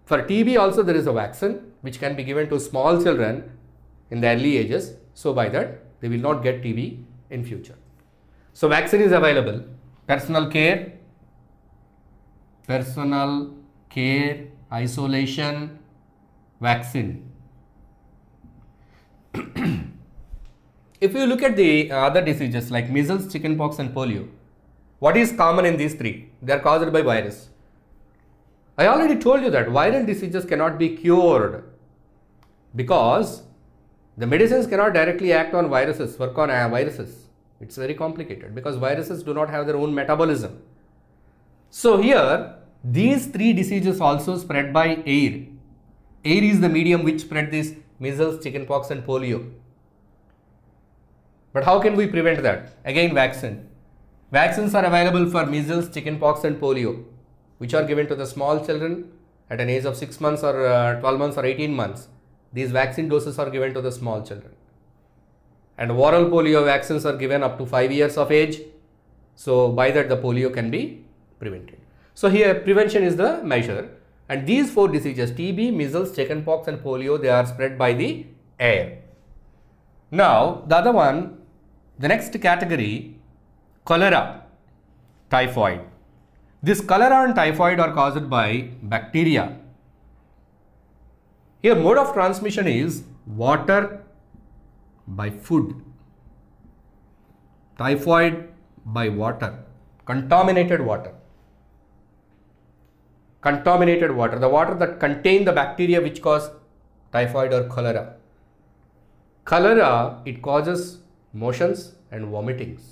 for TB also there is a vaccine which can be given to small children in the early ages. So by that they will not get TB in future. So vaccine is available. Personal care, isolation, vaccine. If you look at the other diseases like measles, chickenpox and polio, what is common in these three? They are caused by virus. I already told you that viral diseases cannot be cured because the medicines cannot directly act on viruses, work on viruses. It's very complicated because viruses do not have their own metabolism. So here, these three diseases also spread by air. Air is the medium which spread these measles, chickenpox and polio. But how can we prevent that? Again, vaccine. Vaccines are available for measles, chickenpox and polio, which are given to the small children at an age of 6 months or 12 months or 18 months. These vaccine doses are given to the small children. And oral polio vaccines are given up to 5 years of age. So by that the polio can be prevented. So here prevention is the measure. And these four diseases, TB, measles, chickenpox and polio, they are spread by the air. Now the other one, the next category, cholera, typhoid. This cholera and typhoid are caused by bacteria. Here mode of transmission is water by food, typhoid by water, contaminated water. Contaminated water, the water that contain the bacteria which cause typhoid or cholera. Cholera, it causes motions and vomitings.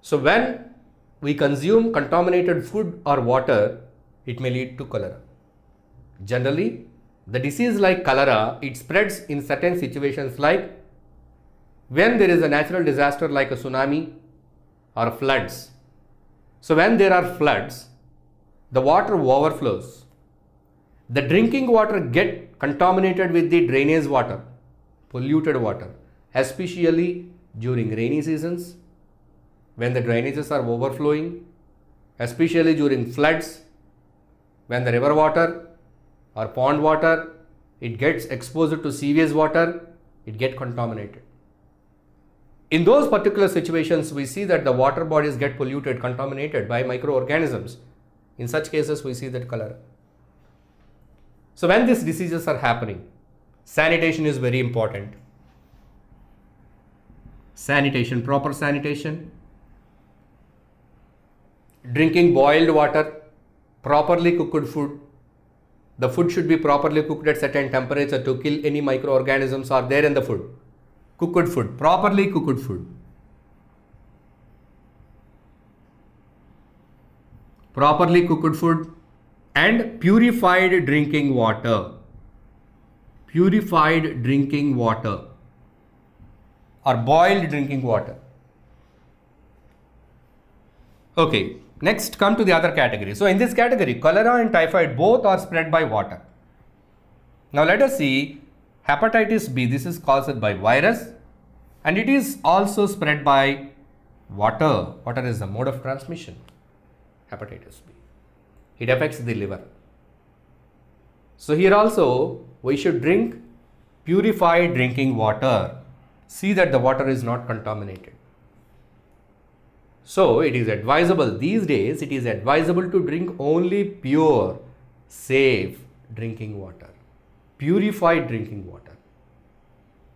So when we consume contaminated food or water, it may lead to cholera. Generally, the disease like cholera, it spreads in certain situations like when there is a natural disaster like a tsunami or floods. So when there are floods, the water overflows. The drinking water get contaminated with the drainage water, polluted water, especially during rainy seasons, when the drainages are overflowing, especially during floods, when the river water or pond water, it gets exposed to sewage water, it gets contaminated. In those particular situations, we see that the water bodies get polluted, contaminated by microorganisms. In such cases, we see that cholera. So when these diseases are happening, sanitation is very important. Sanitation, proper sanitation. Drinking boiled water, properly cooked food. The food should be properly cooked at certain temperature to kill any microorganisms are there in the food. Cooked food, properly cooked food. Properly cooked food and purified drinking water. Purified drinking water or boiled drinking water. Okay, next come to the other category. So in this category, cholera and typhoid both are spread by water. Now let us see hepatitis B. This is caused by virus and it is also spread by water. Water is the mode of transmission. Hepatitis B. It affects the liver. So here also we should drink purified drinking water. See that the water is not contaminated. So it is advisable, these days it is advisable to drink only pure, safe drinking water. Purified drinking water.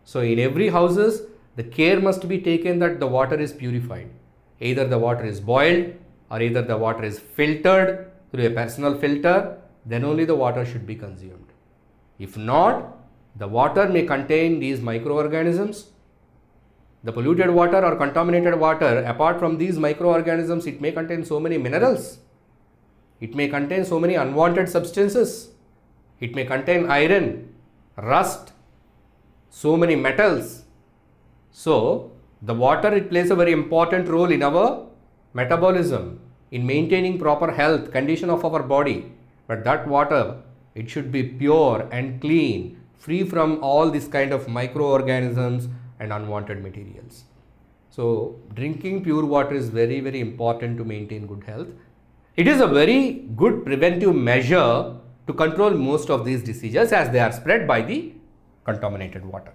So in every houses, the care must be taken that the water is purified. Either the water is boiled or either the water is filtered through a personal filter, then only the water should be consumed. If not, the water may contain these microorganisms. The polluted water or contaminated water, apart from these microorganisms, it may contain so many minerals. It may contain so many unwanted substances. It may contain iron, rust, so many metals. So, the water, it plays a very important role in our metabolism, in maintaining proper health condition of our body. But that water, it should be pure and clean, free from all this kind of microorganisms and unwanted materials. So drinking pure water is very, very important to maintain good health. It is a very good preventive measure to control most of these diseases as they are spread by the contaminated water.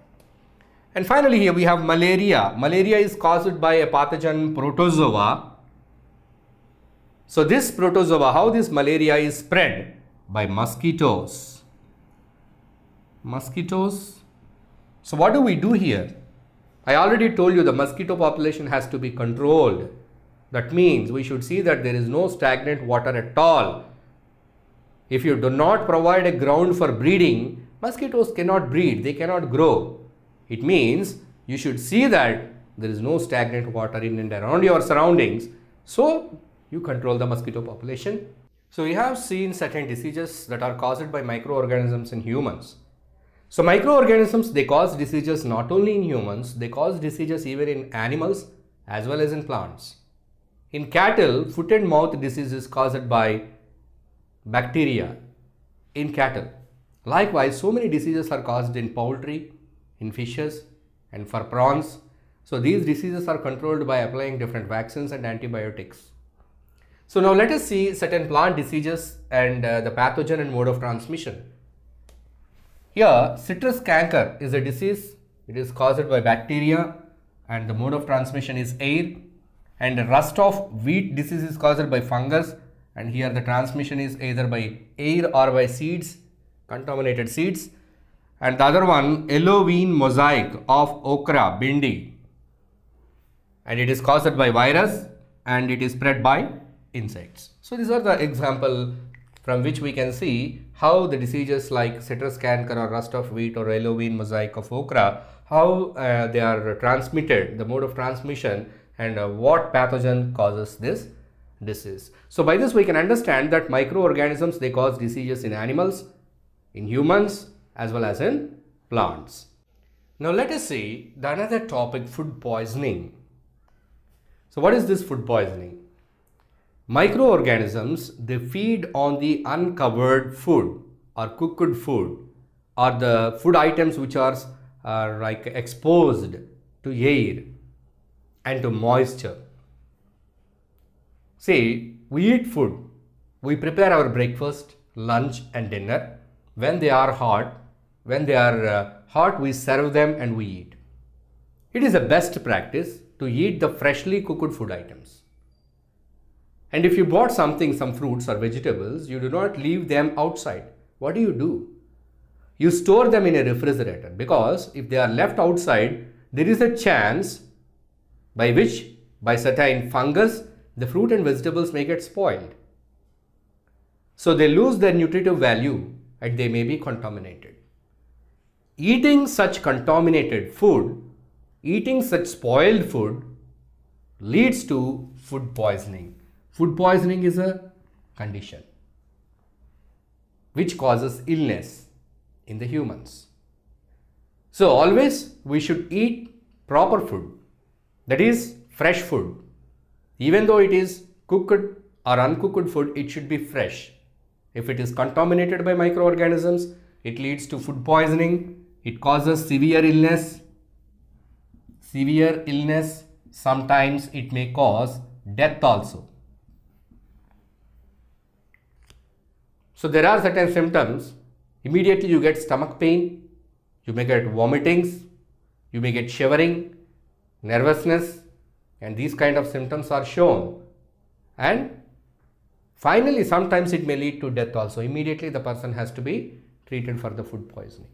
And finally here we have malaria. Malaria is caused by a pathogen protozoa. So this protozoa, how this malaria is spread? By mosquitoes. Mosquitoes. So what do we do here? I already told you the mosquito population has to be controlled. That means we should see that there is no stagnant water at all. If you do not provide a ground for breeding, mosquitoes cannot breed, they cannot grow. It means you should see that there is no stagnant water in and around your surroundings. So you control the mosquito population. So we have seen certain diseases that are caused by microorganisms in humans. So microorganisms, they cause diseases not only in humans, they cause diseases even in animals as well as in plants. In cattle, foot and mouth disease is caused by bacteria in cattle. Likewise, so many diseases are caused in poultry, in fishes, and for prawns. So these diseases are controlled by applying different vaccines and antibiotics. So now let us see certain plant diseases and the pathogen and mode of transmission. Here, citrus canker is a disease. It is caused by bacteria and the mode of transmission is air. And rust of wheat disease is caused by fungus, and here the transmission is either by air or by seeds, contaminated seeds. and the other one yellow-vein mosaic of okra, bindi, and it is caused by virus and it is spread by insects. So these are the example from which we can see how the diseases like citrus canker or rust of wheat or yellow-vein mosaic of okra, how they are transmitted, the mode of transmission, and what pathogen causes this disease. So by this we can understand that microorganisms, they cause diseases in animals, in humans, as well as in plants. Now let us see the another topic, food poisoning. So what is this food poisoning? Microorganisms, they feed on the uncovered food or cooked food or the food items which are like exposed to air and to moisture. See, we eat food, we prepare our breakfast, lunch and dinner. When they are hot, we serve them and we eat. It is a best practice to eat the freshly cooked food items. And if you bought some fruits or vegetables, you do not leave them outside. What do? You store them in a refrigerator, because if they are left outside, there is a chance by certain fungus, the fruit and vegetables may get spoiled. So they lose their nutritive value and they may be contaminated. Eating such contaminated food, eating such spoiled food leads to food poisoning. Food poisoning is a condition which causes illness in the humans. So always we should eat proper food, that is fresh food. Even though it is cooked or uncooked food, it should be fresh. If it is contaminated by microorganisms, it leads to food poisoning. It causes severe illness. Sometimes it may cause death also. So there are certain symptoms. Immediately you get stomach pain, you may get vomitings, you may get shivering, nervousness, and these kind of symptoms are shown. And finally, sometimes it may lead to death also. Immediately the person has to be treated for the food poisoning.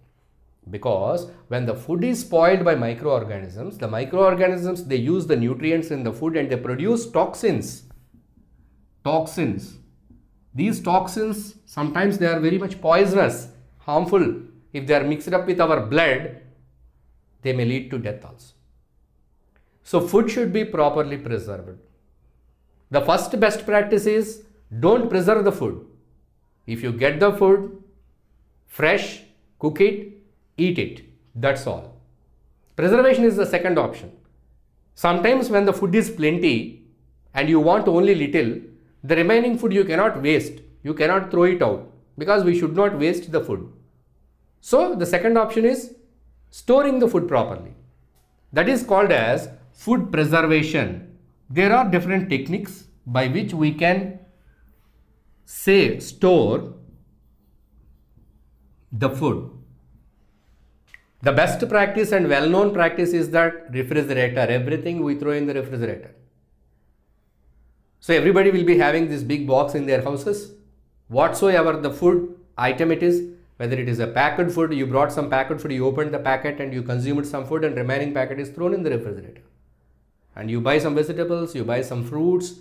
Because when the food is spoiled by microorganisms, the microorganisms, they use the nutrients in the food and they produce toxins. These toxins, sometimes they are very much poisonous, harmful. If they are mixed up with our blood, they may lead to death also. So food should be properly preserved. The first best practice is don't preserve the food. If you get the food fresh, cook it, eat it. That's all. Preservation is the second option. Sometimes when the food is plenty and you want only little, the remaining food you cannot waste. You cannot throw it out, because we should not waste the food. So the second option is storing the food properly. That is called as food preservation. There are different techniques by which we can store the food. The best practice and well-known practice is that refrigerator. Everything we throw in the refrigerator. So everybody will be having this big box in their houses. Whatsoever the food item it is, whether it is a packed food, you brought some packed food, you opened the packet and you consumed some food, and remaining packet is thrown in the refrigerator. And you buy some vegetables, you buy some fruits,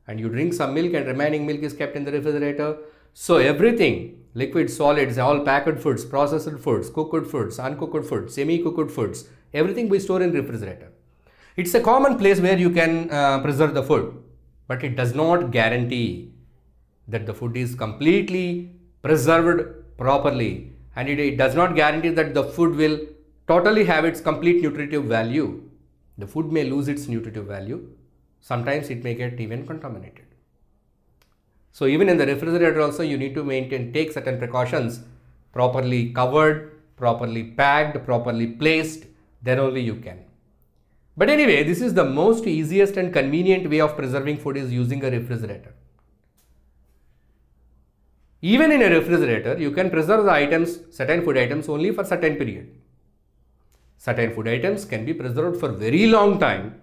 and you drink some milk, and remaining milk is kept in the refrigerator. So everything, liquid, solids, all packed foods, processed foods, cooked foods, uncooked foods, semi-cooked foods, everything we store in refrigerator. It's a common place where you can preserve the food, but it does not guarantee that the food is completely preserved properly, and it does not guarantee that the food will totally have its complete nutritive value. The food may lose its nutritive value. Sometimes it may get even contaminated. So even in the refrigerator also, you need to take certain precautions, properly covered, properly packed, properly placed, then only you can. But anyway, this is the most easiest and convenient way of preserving food, is using a refrigerator. Even in a refrigerator, you can preserve the items, certain food items, only for certain period. Certain food items can be preserved for very long time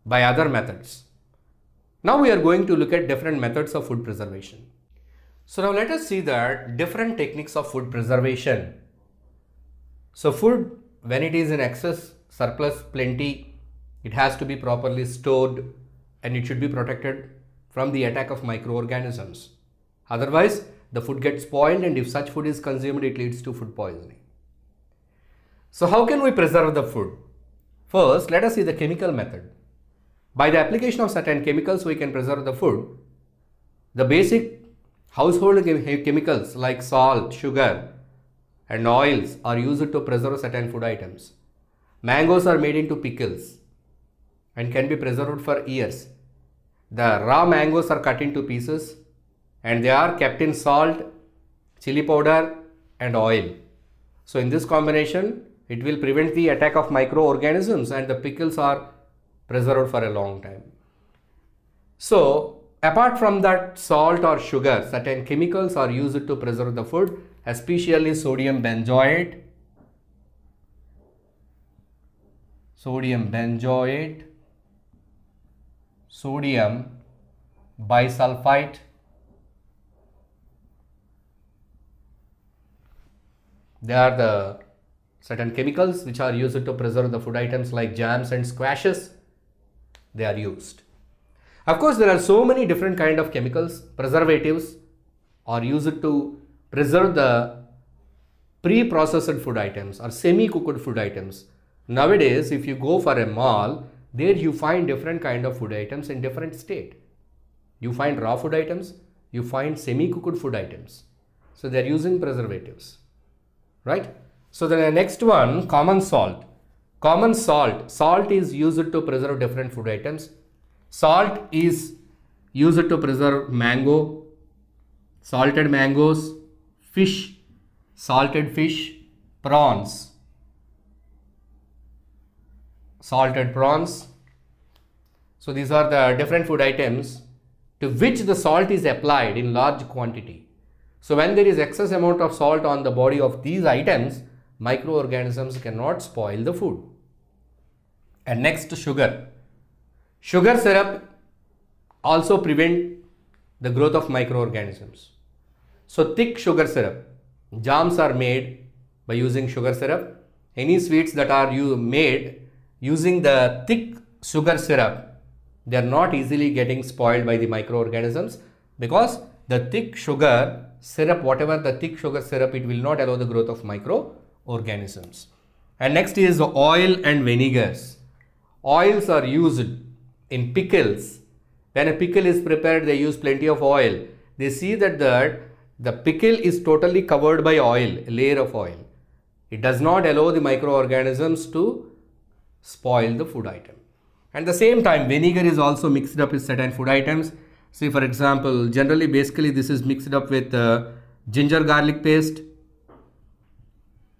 by other methods. Now we are going to look at different methods of food preservation. So now let us see the different techniques of food preservation. So food, when it is in excess, surplus, plenty, it has to be properly stored and it should be protected from the attack of microorganisms. Otherwise, the food gets spoiled, and if such food is consumed, it leads to food poisoning. So how can we preserve the food? First, let us see the chemical method. By the application of certain chemicals, we can preserve the food. The basic household chemicals like salt, sugar, and oils are used to preserve certain food items. Mangoes are made into pickles and can be preserved for years. The raw mangoes are cut into pieces and they are kept in salt, chili powder and oil. So in this combination, it will prevent the attack of microorganisms and the pickles are preserved for a long time. So apart from that salt or sugar, certain chemicals are used to preserve the food, especially sodium benzoate, sodium bisulfite, they are the certain chemicals which are used to preserve the food items like jams and squashes. They are used. Of course, there are so many different kind of chemicals. Preservatives are used to preserve the pre-processed food items or semi-cooked food items. Nowadays, if you go for a mall, there you find different kind of food items in different state. You find raw food items, you find semi-cooked food items. So they are using preservatives, right? So the next one, common salt. Common salt. Salt is used to preserve different food items. Salt is used to preserve mango, salted mangoes, fish, salted fish, prawns, salted prawns. So these are the different food items to which the salt is applied in large quantity. So when there is excess amount of salt on the body of these items, microorganisms cannot spoil the food. And next, sugar. Sugar syrup also prevent the growth of microorganisms. So thick sugar syrup, jams are made by using sugar syrup. Any sweets that are made using the thick sugar syrup, they are not easily getting spoiled by the microorganisms because the thick sugar syrup, whatever the thick sugar syrup, it will not allow the growth of microorganisms. And next is oil and vinegars. Oils are used in pickles. When a pickle is prepared, they use plenty of oil. They see that the pickle is totally covered by oil, a layer of oil. It does not allow the microorganisms to spoil the food item. At the same time, vinegar is also mixed up with certain food items. See, for example, generally, basically, this is mixed up with ginger garlic paste.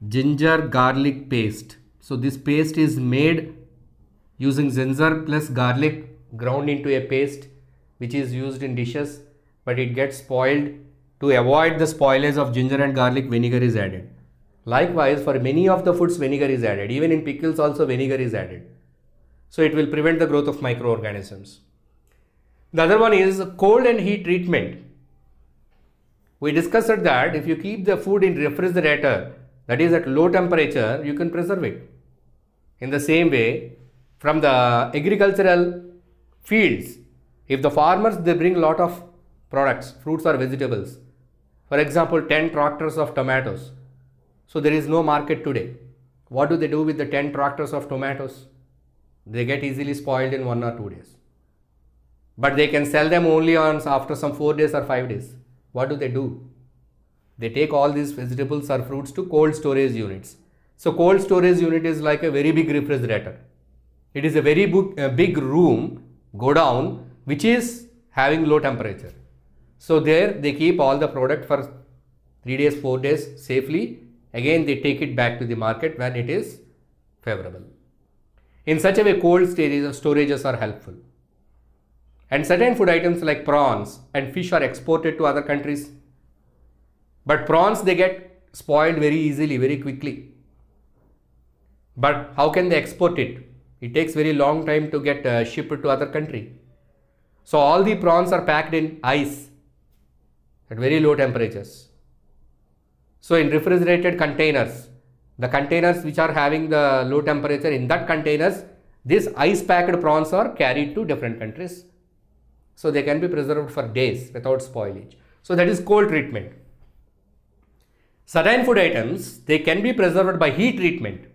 Ginger garlic paste. So this paste is made using ginger plus garlic ground into a paste which is used in dishes, but it gets spoiled. To avoid the spoilage of ginger and garlic, vinegar is added. Likewise, for many of the foods, vinegar is added. Even in pickles also vinegar is added. So it will prevent the growth of microorganisms. The other one is cold and heat treatment. We discussed that if you keep the food in refrigerator, that is at low temperature, you can preserve it. In the same way, from the agricultural fields, if the farmers, they bring lot of products, fruits or vegetables, for example 10 tractors of tomatoes, so there is no market today. What do they do with the 10 tractors of tomatoes? They get easily spoiled in 1 or 2 days, but they can sell them only after some 4 days or 5 days. What do? They take all these vegetables or fruits to cold storage units. So cold storage unit is like a very big refrigerator. It is a very big room, godown, which is having low temperature. So there they keep all the product for 3 days, 4 days safely. Again, they take it back to the market when it is favorable. In such a way, cold storages are helpful. And certain food items like prawns and fish are exported to other countries. But prawns, they get spoiled very easily, very quickly. But how can they export it? It takes very long time to get shipped to other country. So all the prawns are packed in ice at very low temperatures. So in refrigerated containers, the containers which are having the low temperature, in that containers, these ice packed prawns are carried to different countries. So they can be preserved for days without spoilage. So that is cold treatment. Certain food items, they can be preserved by heat treatment.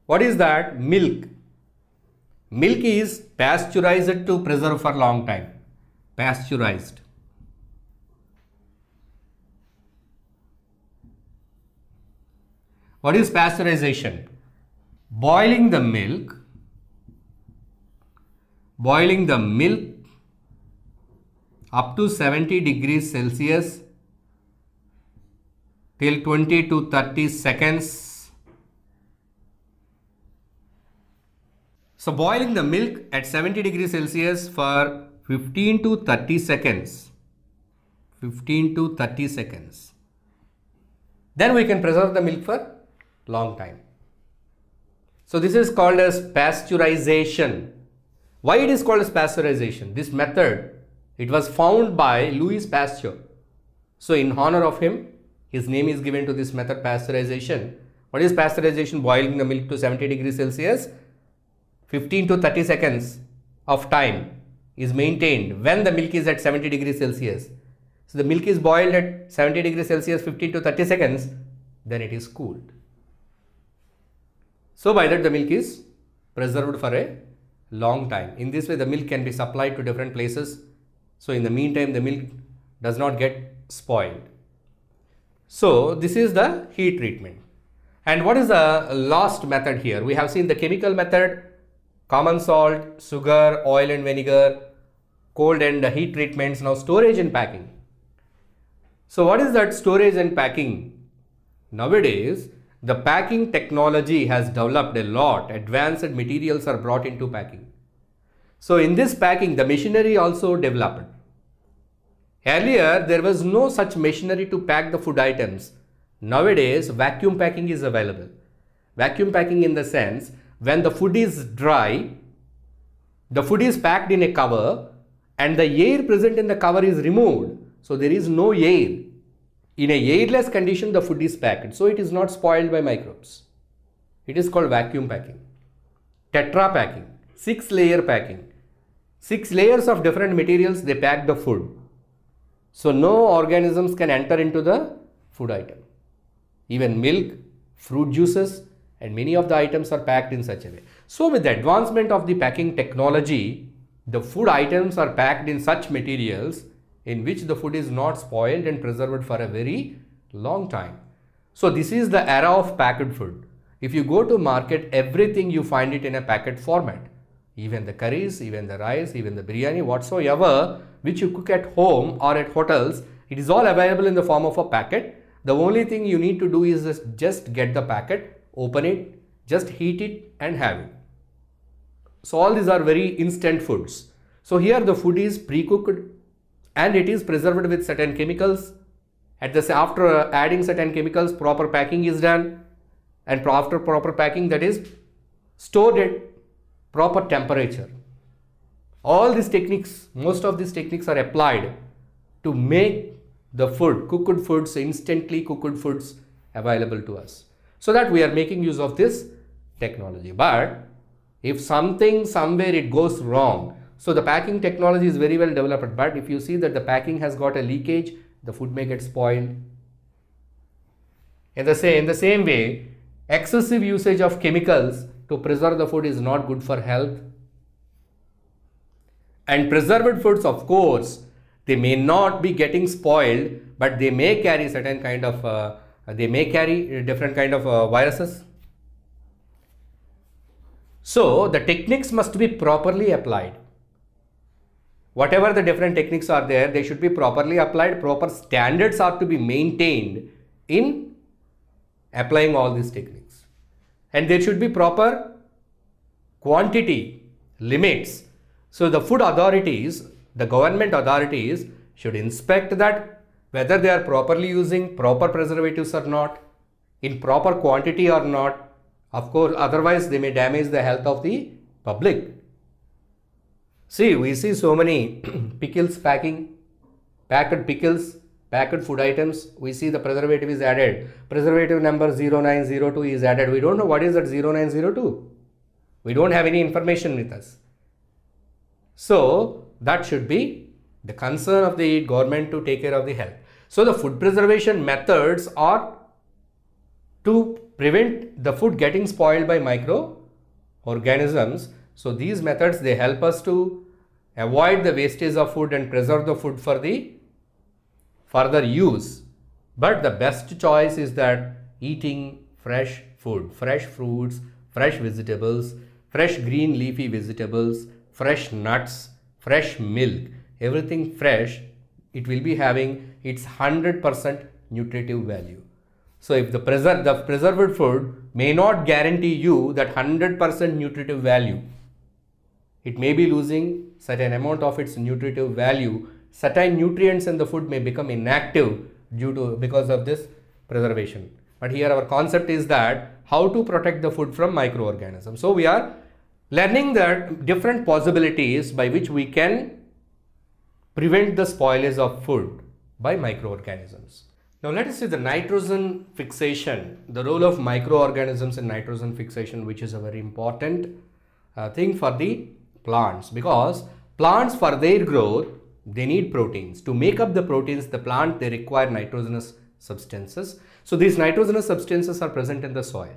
What is that? Milk. Milk is pasteurized to preserve for long time. Pasteurized. What is pasteurization? Boiling the milk up to 70 degrees Celsius till 20 to 30 seconds. So boiling the milk at 70 degrees Celsius for 15 to 30 seconds. 15 to 30 seconds. Then we can preserve the milk for long time. So this is called as pasteurization. Why it is called as pasteurization? This method, it was found by Louis Pasteur. So in honor of him, his name is given to this method, pasteurization. What is pasteurization? Boiling the milk to 70 degrees Celsius, 15 to 30 seconds of time is maintained when the milk is at 70 degrees Celsius. So the milk is boiled at 70 degrees Celsius, 15 to 30 seconds, then it is cooled. So by that the milk is preserved for a long time. In this way the milk can be supplied to different places. So in the meantime the milk does not get spoiled. So this is the heat treatment. And what is the last method here? We have seen the chemical method, common salt, sugar, oil and vinegar, cold and heat treatments. Now storage and packing. So what is that storage and packing? Nowadays the packing technology has developed a lot. Advanced materials are brought into packing. So in this packing, the machinery also developed. Earlier, there was no such machinery to pack the food items. Nowadays, vacuum packing is available. Vacuum packing in the sense, when the food is dry, the food is packed in a cover and the air present in the cover is removed. So there is no air. In a airless condition, the food is packed, so it is not spoiled by microbes. It is called vacuum packing. Tetra packing, 6-layer packing. 6 layers of different materials, they pack the food. So no organisms can enter into the food item. Even milk, fruit juices, and many of the items are packed in such a way. So with the advancement of the packing technology, the food items are packed in such materials in which the food is not spoiled and preserved for a very long time. So this is the era of packed food. If you go to market, everything you find it in a packet format. Even the curries, even the rice, even the biryani, whatsoever which you cook at home or at hotels, it is all available in the form of a packet. The only thing you need to do is just get the packet, open it, just heat it and have it. So all these are very instant foods. So here the food is pre-cooked and it is preserved with certain chemicals. After adding certain chemicals, proper packing is done, and after proper packing, that is stored at proper temperature. All these techniques, most of these techniques are applied to make the food, cooked foods, instantly cooked foods available to us, so that we are making use of this technology. But if something somewhere it goes wrong, so the packing technology is very well developed, but if you see that the packing has got a leakage, the food may get spoiled. In the same way, excessive usage of chemicals to preserve the food is not good for health. And preserved foods, of course, they may not be getting spoiled, but they may carry certain kind of, different kind of viruses. So the techniques must be properly applied. Whatever the different techniques are there, they should be properly applied. Proper standards are to be maintained in applying all these techniques. And there should be proper quantity limits. So the food authorities, the government authorities should inspect that whether they are properly using proper preservatives or not, in proper quantity or not. Of course, otherwise they may damage the health of the public. See, we see so many pickles packed pickles packed food items, we see the preservative is added. Preservative number 0902 is added. We don't know what is that 0902. We don't have any information with us. So that should be the concern of the government to take care of the health. So the food preservation methods are to prevent the food getting spoiled by microorganisms. So these methods, they help us to avoid the wastage of food and preserve the food for the further use. But the best choice is that eating fresh food, fresh fruits, fresh vegetables, fresh green leafy vegetables, fresh nuts, fresh milk, everything fresh, it will be having its 100% nutritive value. So if the preserved food may not guarantee you that 100% nutritive value, it may be losing certain amount of its nutritive value. Certain nutrients in the food may become inactive because of this preservation. But here our concept is that how to protect the food from microorganisms. So we are learning the different possibilities by which we can prevent the spoilage of food by microorganisms. Now let us see the nitrogen fixation, the role of microorganisms in nitrogen fixation, which is a very important thing for the plants, because plants, for their growth, they need proteins. To make up the proteins, the plant, they require nitrogenous substances. So these nitrogenous substances are present in the soil.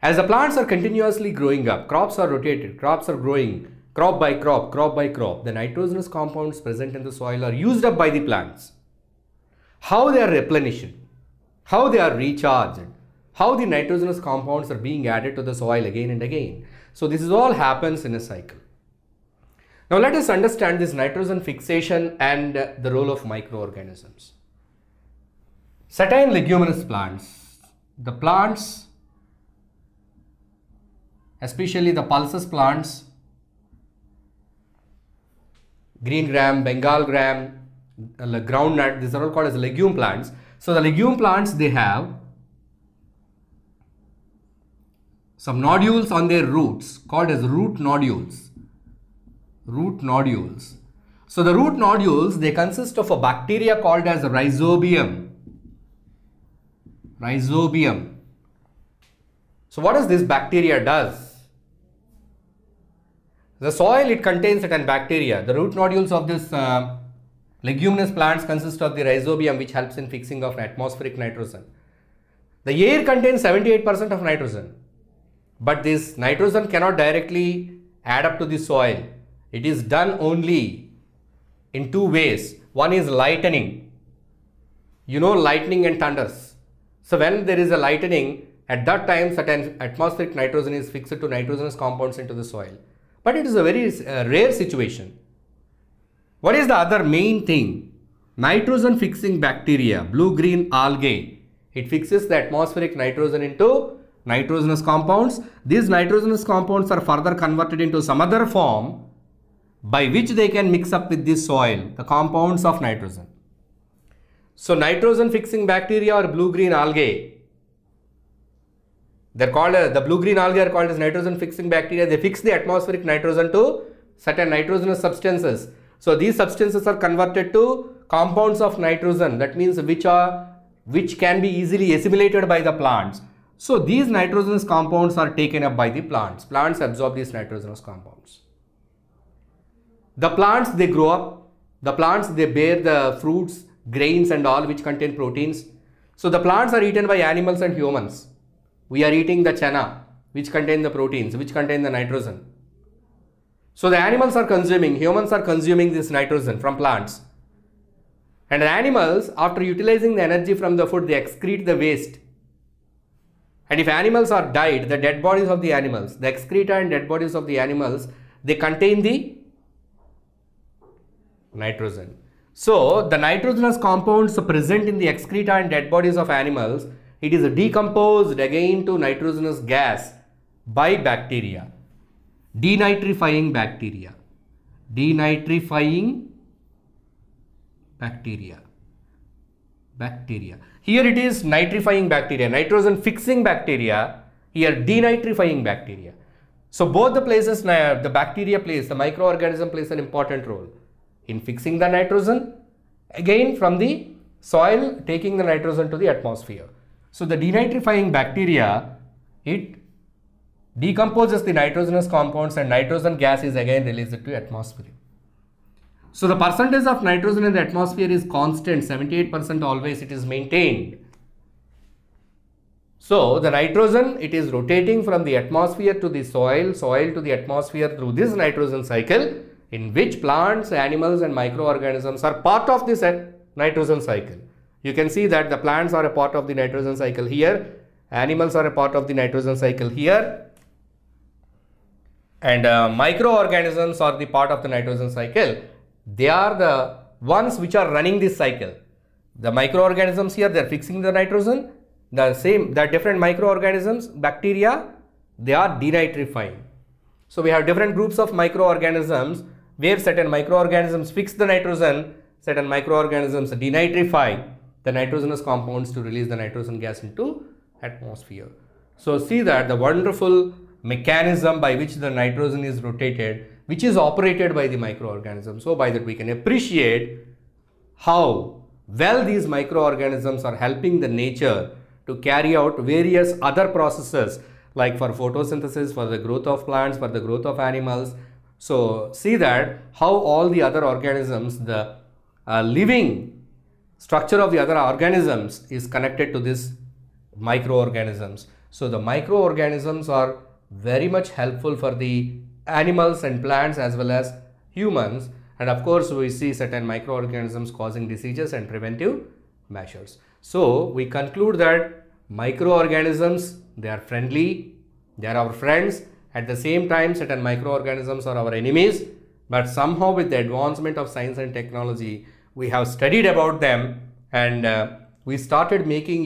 As the plants are continuously growing up, crops are rotated, crops are growing, crop by crop, crop by crop, the nitrogenous compounds present in the soil are used up by the plants. How they are replenished, how they are recharged, how the nitrogenous compounds are being added to the soil again and again. So this is all happens in a cycle. Now let us understand this nitrogen fixation and the role of microorganisms. Certain leguminous plants, the plants, especially the pulses plants, green gram, Bengal gram, groundnut, these are all called as legume plants. So the legume plants, they have some nodules on their roots called as root nodules. Root nodules. So the root nodules, they consist of a bacteria called as rhizobium. Rhizobium. So what does this bacteria does? The soil, it contains certain bacteria. The root nodules of this leguminous plants consist of the rhizobium, which helps in fixing of atmospheric nitrogen. The air contains 78% of nitrogen, but this nitrogen cannot directly add up to the soil. It is done only in two ways. One is lightning. You know, lightning and thunders. So when there is a lightning, at that time certain atmospheric nitrogen is fixed to nitrogenous compounds into the soil. But it is a very rare situation. What is the other main thing? Nitrogen fixing bacteria, blue-green algae. It fixes the atmospheric nitrogen into nitrogenous compounds. These nitrogenous compounds are further converted into some other form by which they can mix up with the soil, the compounds of nitrogen. So nitrogen fixing bacteria or blue-green algae, they're called the blue-green algae are called as nitrogen fixing bacteria. They fix the atmospheric nitrogen to certain nitrogenous substances. So these substances are converted to compounds of nitrogen, that means which can be easily assimilated by the plants. So these nitrogenous compounds are taken up by the plants. Plants absorb these nitrogenous compounds. The plants, they grow up. The plants, they bear the fruits, grains and all which contain proteins. So the plants are eaten by animals and humans. We are eating the chana, which contain the proteins, which contain the nitrogen. So the animals are consuming, humans are consuming this nitrogen from plants. And the animals, after utilizing the energy from the food, they excrete the waste. And if animals are died, the dead bodies of the animals, the excreta and dead bodies of the animals, they contain the nitrogen. So the nitrogenous compounds present in the excreta and dead bodies of animals, it is decomposed again to nitrogenous gas by bacteria. Denitrifying bacteria. Denitrifying bacteria. Bacteria. Here it is nitrifying bacteria, nitrogen fixing bacteria, here denitrifying bacteria. So both the places, the bacteria plays, the microorganism plays an important role in fixing the nitrogen again from the soil taking the nitrogen to the atmosphere. So the denitrifying bacteria, it decomposes the nitrogenous compounds and nitrogen gas is again released to atmosphere. So the percentage of nitrogen in the atmosphere is constant, 78% always it is maintained. So the nitrogen, it is rotating from the atmosphere to the soil, soil to the atmosphere through this nitrogen cycle, in which plants, animals and microorganisms are part of this nitrogen cycle. You can see that the plants are a part of the nitrogen cycle here, animals are a part of the nitrogen cycle here, and microorganisms are the part of the nitrogen cycle. They are the ones which are running this cycle. The microorganisms here, they are fixing the nitrogen. The different microorganisms, bacteria, they are denitrifying. So we have different groups of microorganisms where certain microorganisms fix the nitrogen, certain microorganisms denitrify the nitrogenous compounds to release the nitrogen gas into atmosphere. So see that the wonderful mechanism by which the nitrogen is rotated, which is operated by the microorganisms. So by that we can appreciate how well these microorganisms are helping the nature to carry out various other processes, like for photosynthesis, for the growth of plants, for the growth of animals. So see that how all the other organisms, the living structure of the other organisms is connected to this microorganisms. So the microorganisms are very much helpful for the animals and plants as well as humans, and of course we see certain microorganisms causing diseases and preventive measures. So we conclude that microorganisms, they are friendly, they are our friends. At the same time, certain microorganisms are our enemies, but somehow with the advancement of science and technology, we have studied about them, and we started making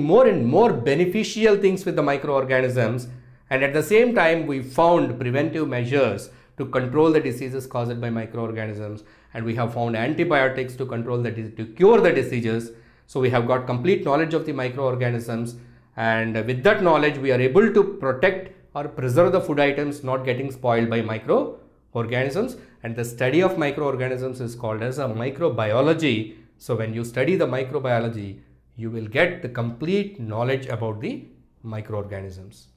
more and more beneficial things with the microorganisms, and at the same time we found preventive measures to control the diseases caused by microorganisms, and we have found antibiotics to cure the diseases. So we have got complete knowledge of the microorganisms, and with that knowledge we are able to protect or preserve the food items not getting spoiled by microorganisms, and the study of microorganisms is called as a microbiology. So when you study the microbiology, you will get the complete knowledge about the microorganisms.